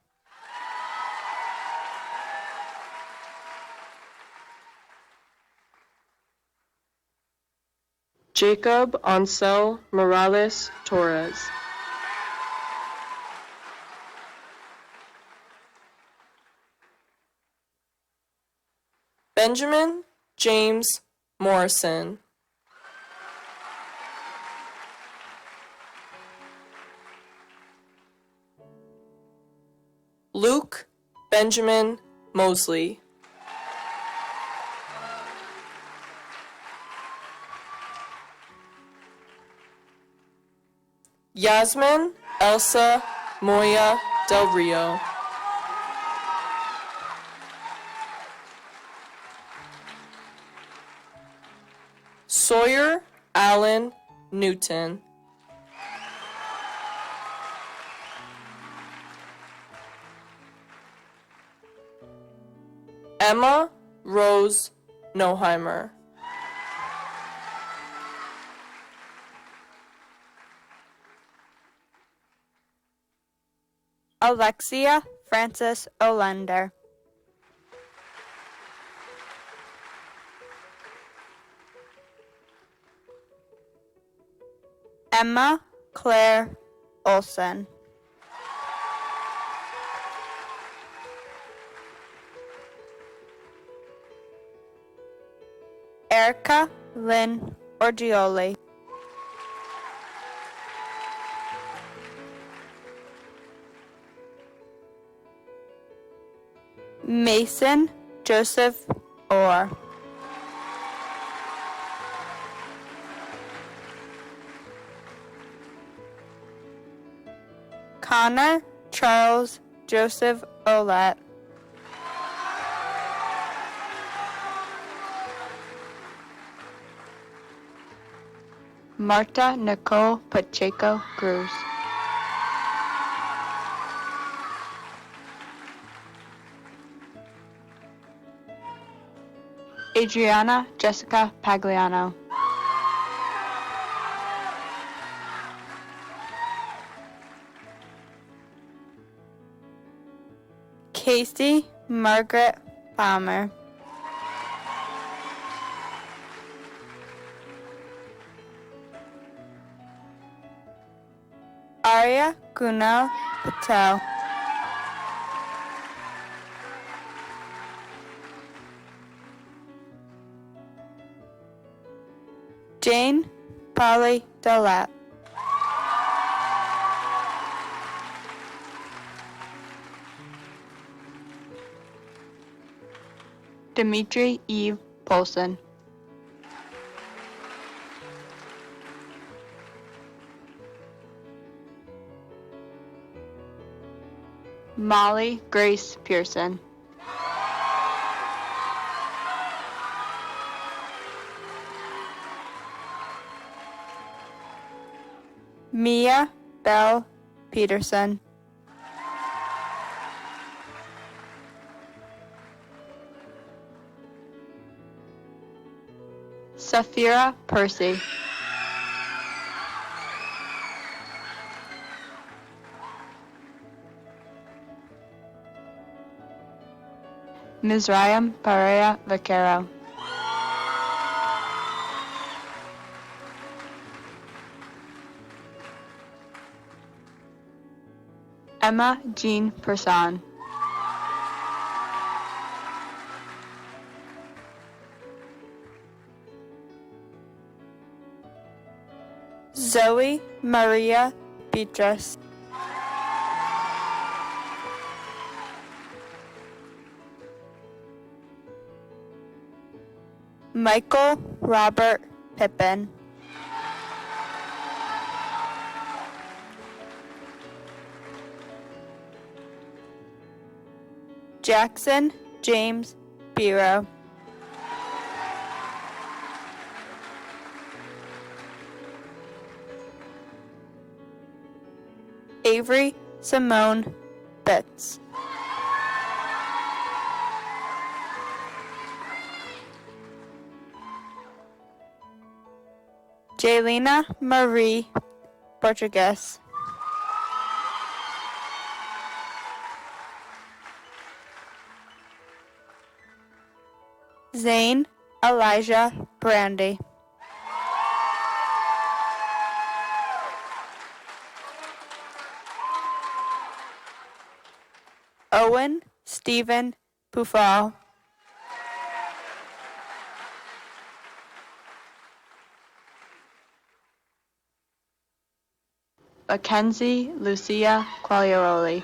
Jacob Ansel Morales Torres. Benjamin James Morrison. Luke Benjamin Mosley. Yasmin Elsa Moya Del Rio. Sawyer Allen Newton. Emma Rose Noheimer. Alexia Francis Olender. Emma Claire Olson. Erica Lynn Orgioli. Mason Joseph Orr. Connor Charles Joseph Olet. Marta Nicole Pacheco Cruz. Adriana Jessica Pagliano. Casey Margaret Palmer. Arya Kunal Patel. Jane Polly Delat. Dimitri Eve Polson. Molly Grace Pearson. Mia Bell Peterson. Safira Percy. Mizraim Pereira Vaquero. Emma Jean Person. Zoe Maria Beatrice. Michael Robert Pippin. Jackson James Biro. Avery Simone Betts. Jaylena Marie Portuguese. Zane Elijah Brandy. Owen Stephen Pufal. Mackenzie Lucia Quagliaroli.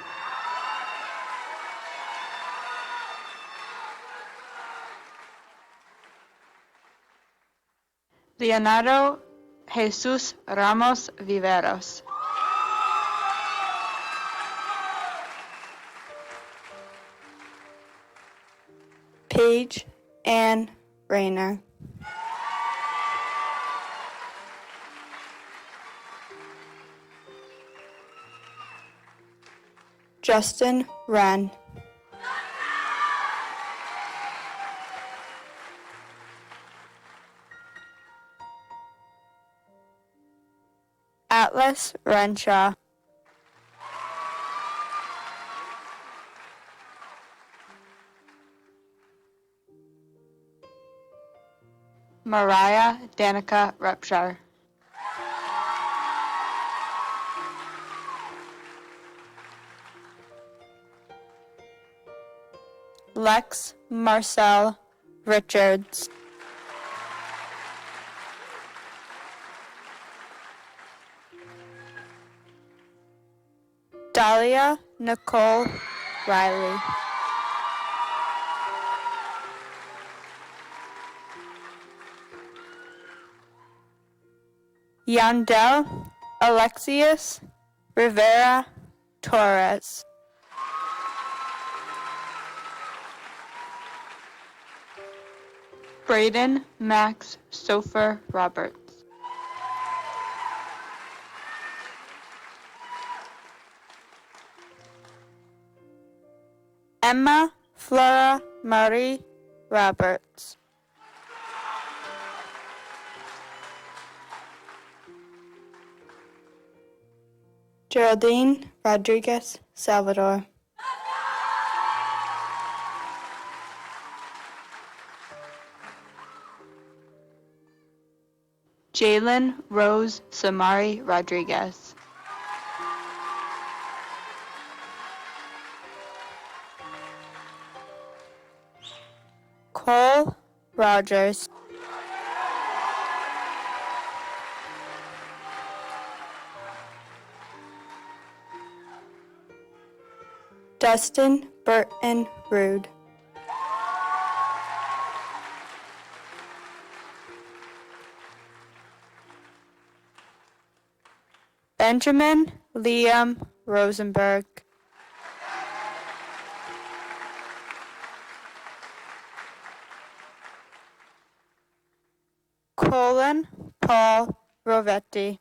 Leonardo Jesus Ramos Viveros. Paige Ann Rayner. Justin Wren. Atlas Renshaw. Mariah Danica Repshar. Lex Marcel Richards. Dahlia Nicole Riley. Yandel Alexius Rivera Torres. Braden Max Sofer Roberts. Emma Flora Marie Roberts. Geraldine Rodriguez Salvador. Jalen Rose Samari Rodriguez. Cole Rogers. Dustin Burton Rude. Benjamin Liam Rosenberg. Colin Paul Rovetti.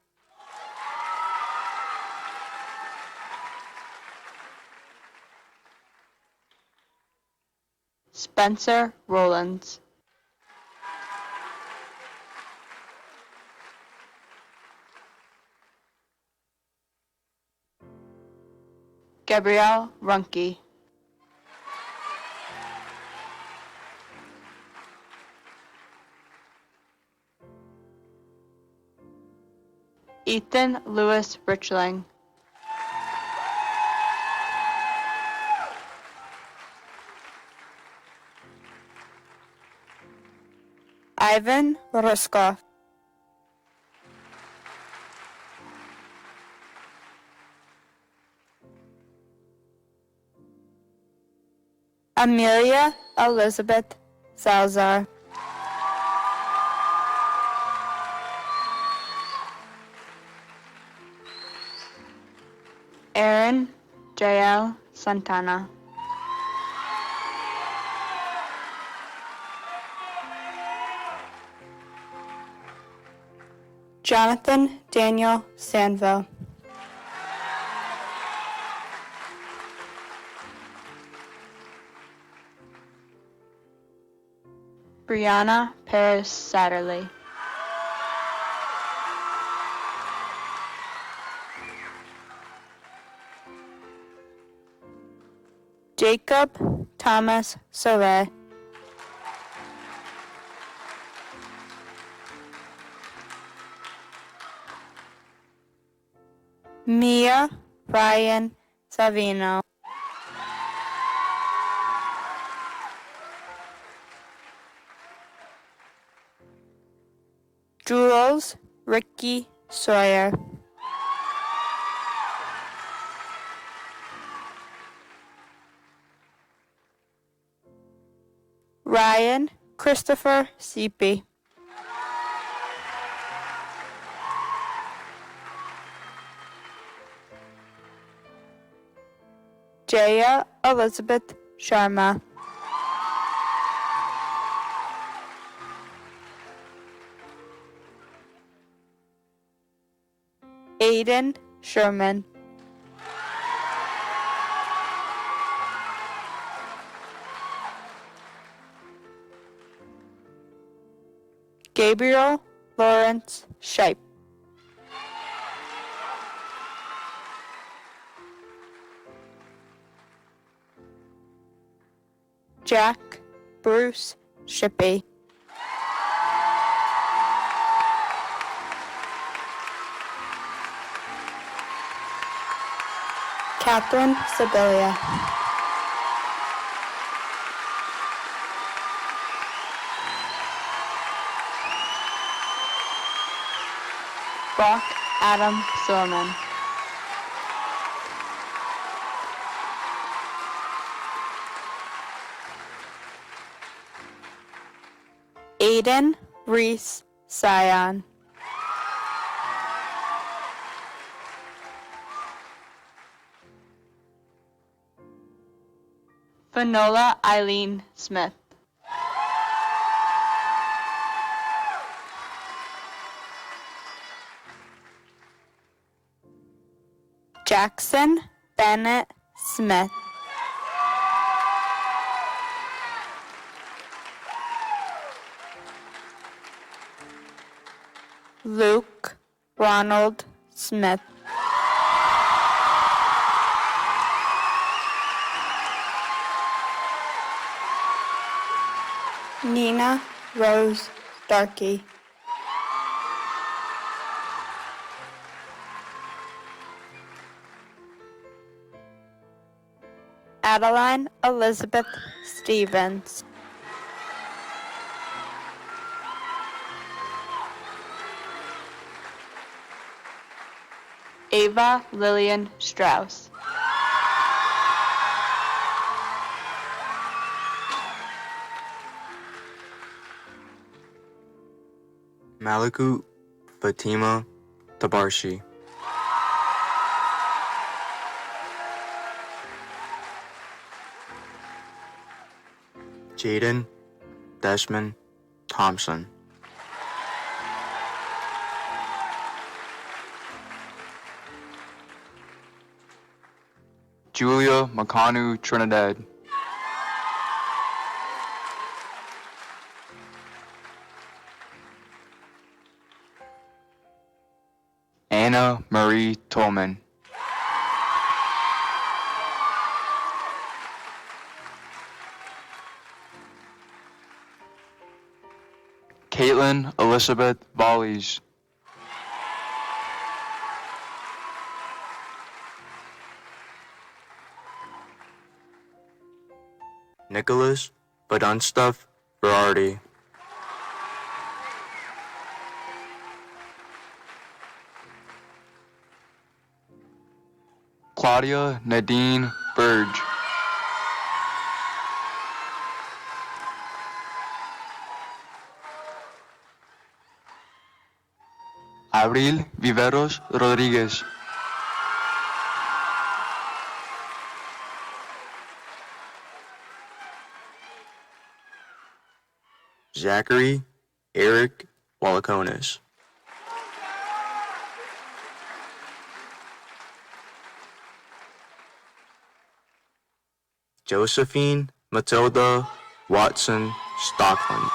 Spencer Rollins. Gabrielle Runke. Ethan Lewis Richling. Ivan Ruskov. Amelia Elizabeth Salazar. Aaron Jael Santana. Jonathan Daniel Sandville. Brianna Paris Satterley. Jacob Thomas Soray. Mia Ryan Savino. Jules Ricky Sawyer. Ryan Christopher Seepy. Jaya Elizabeth Sharma. Aiden Sherman. Gabriel Lawrence Shipe. Jack Bruce Shippey. Catherine Sibilia. Brock Adam Silverman. Aiden Reese Sion. Fanola Eileen Smith. Jackson Bennett Smith. Luke Ronald Smith. Nina Rose Starkey. Adeline Elizabeth Stevens. Ava Lillian Strauss. Malakut Fatima Tabarshi. Jaden Desmond Thompson. Julia Makanu Trinidad. Anna Marie Tolman. Caitlin Elizabeth Volleys. Nicholas Badunstuff Berardi. Claudia Nadine Burge. Abril Viveros Rodriguez. Zachary Eric Wallaconis. Josephine Matilda Watson Stockland.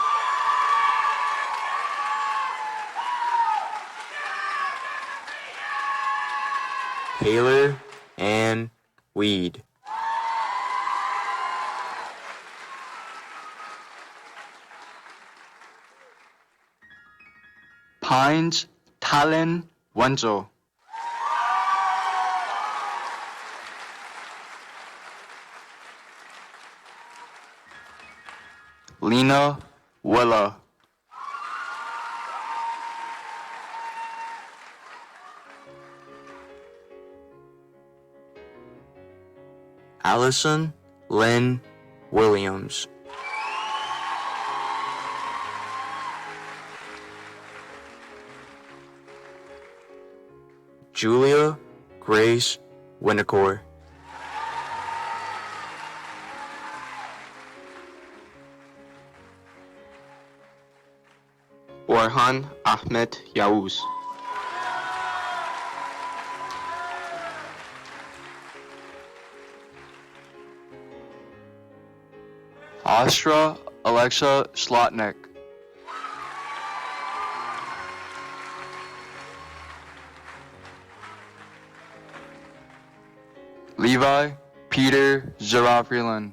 Taylor Ann Weed. Pines Talon Wenzel. Lena Willa. Allison Lynn Williams. Julia Grace Winnicor. Orhan Ahmet Yavuz. Astra Alexa Slotnick. Levi Peter Zarafrilan.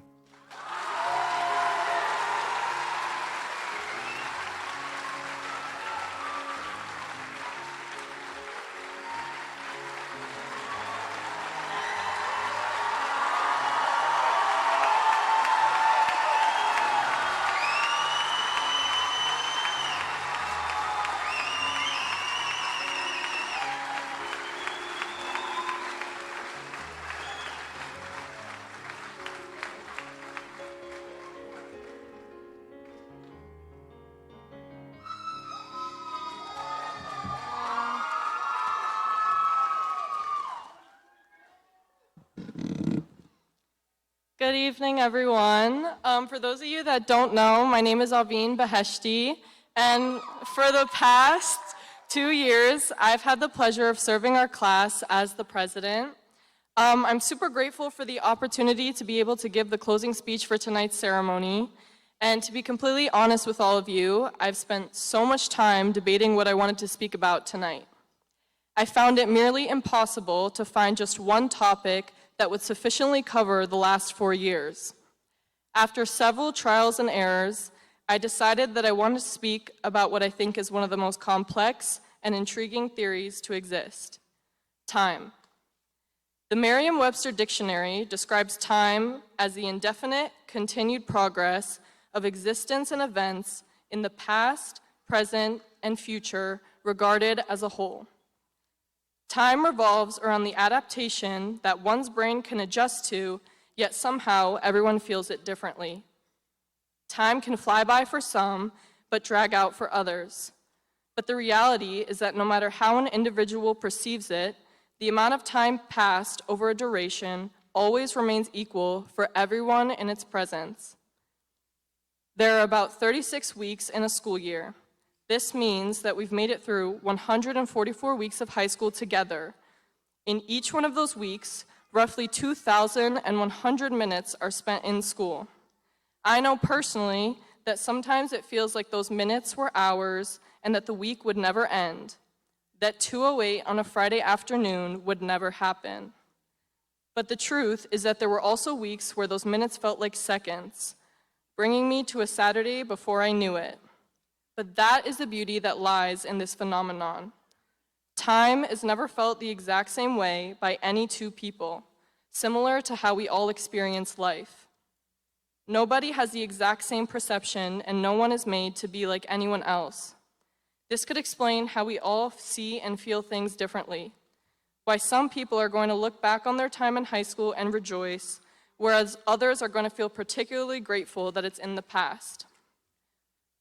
Good evening, everyone. For those of you that don't know, my name is Aveen Beheshti, and for the past 2 years, I've had the pleasure of serving our class as the president. I'm super grateful for the opportunity to be able to give the closing speech for tonight's ceremony. And to be completely honest with all of you, I've spent so much time debating what I wanted to speak about tonight. I found it merely impossible to find just one topic that would sufficiently cover the last 4 years. After several trials and errors, I decided that I wanted to speak about what I think is one of the most complex and intriguing theories to exist: time. The Merriam-Webster Dictionary describes time as the indefinite, continued progress of existence and events in the past, present, and future regarded as a whole. Time revolves around the adaptation that one's brain can adjust to, yet somehow everyone feels it differently. Time can fly by for some, but drag out for others. But the reality is that no matter how an individual perceives it, the amount of time passed over a duration always remains equal for everyone in its presence. There are about 36 weeks in a school year. This means that we've made it through 144 weeks of high school together. In each one of those weeks, roughly 2,100 minutes are spent in school. I know personally that sometimes it feels like those minutes were hours and that the week would never end, that 2:08 on a Friday afternoon would never happen. But the truth is that there were also weeks where those minutes felt like seconds, bringing me to a Saturday before I knew it. But that is the beauty that lies in this phenomenon. Time is never felt the exact same way by any two people, similar to how we all experience life. Nobody has the exact same perception, and no one is made to be like anyone else. This could explain how we all see and feel things differently, why some people are going to look back on their time in high school and rejoice, whereas others are going to feel particularly grateful that it's in the past.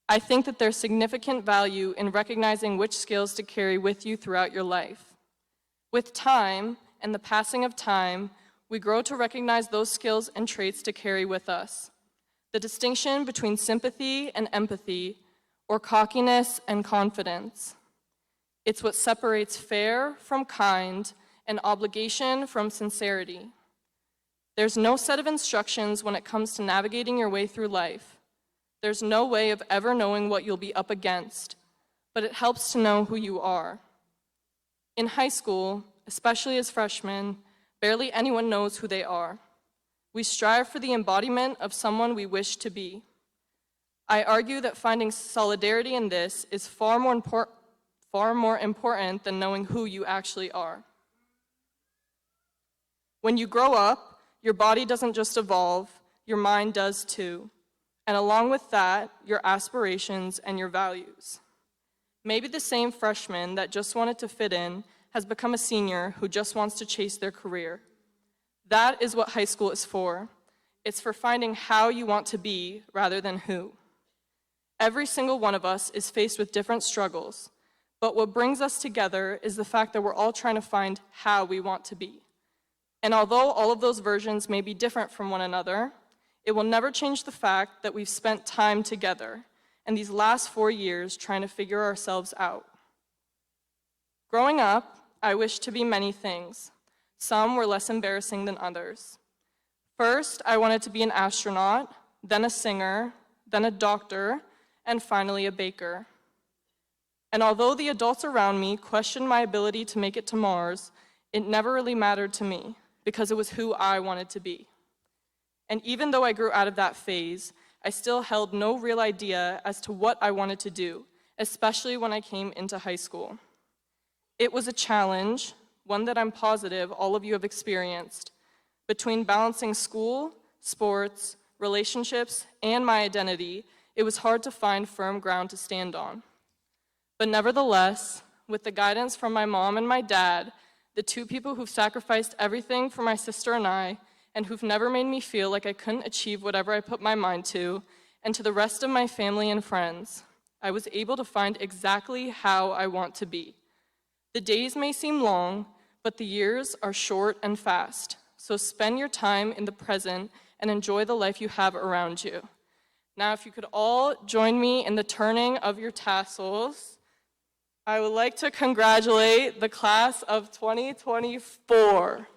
I think that there's significant value in recognizing which skills to carry with you throughout your life. With time and the passing of time, we grow to recognize those skills and traits to carry with us. The distinction between sympathy and empathy, or cockiness and confidence. It's what separates fair from kind and obligation from sincerity. There's no set of instructions when it comes to navigating your way through life. There's no way of ever knowing what you'll be up against, but it helps to know who you are. In high school, especially as freshmen, barely anyone knows who they are. We strive for the embodiment of someone we wish to be. I argue that finding solidarity in this is far more important than knowing who you actually are. When you grow up, your body doesn't just evolve, your mind does too. And along with that, your aspirations and your values. Maybe the same freshman that just wanted to fit in has become a senior who just wants to chase their career. That is what high school is for. It's for finding how you want to be rather than who. Every single one of us is faced with different struggles, but what brings us together is the fact that we're all trying to find how we want to be. And although all of those versions may be different from one another, it will never change the fact that we've spent time together and these last 4 years trying to figure ourselves out. Growing up, I wished to be many things. Some were less embarrassing than others. First, I wanted to be an astronaut, then a singer, then a doctor, and finally a baker. And although the adults around me questioned my ability to make it to Mars, it never really mattered to me because it was who I wanted to be. And even though I grew out of that phase, I still held no real idea as to what I wanted to do, especially when I came into high school. It was a challenge, one that I'm positive all of you have experienced, between balancing school, sports, relationships, and my identity. It was hard to find firm ground to stand on. But nevertheless, with the guidance from my mom and my dad, the two people who've sacrificed everything for my sister and I, and who've never made me feel like I couldn't achieve whatever I put my mind to, and to the rest of my family and friends, I was able to find exactly how I want to be. The days may seem long, but the years are short and fast. So spend your time in the present and enjoy the life you have around you. Now, if you could all join me in the turning of your tassels, I would like to congratulate the class of 2024.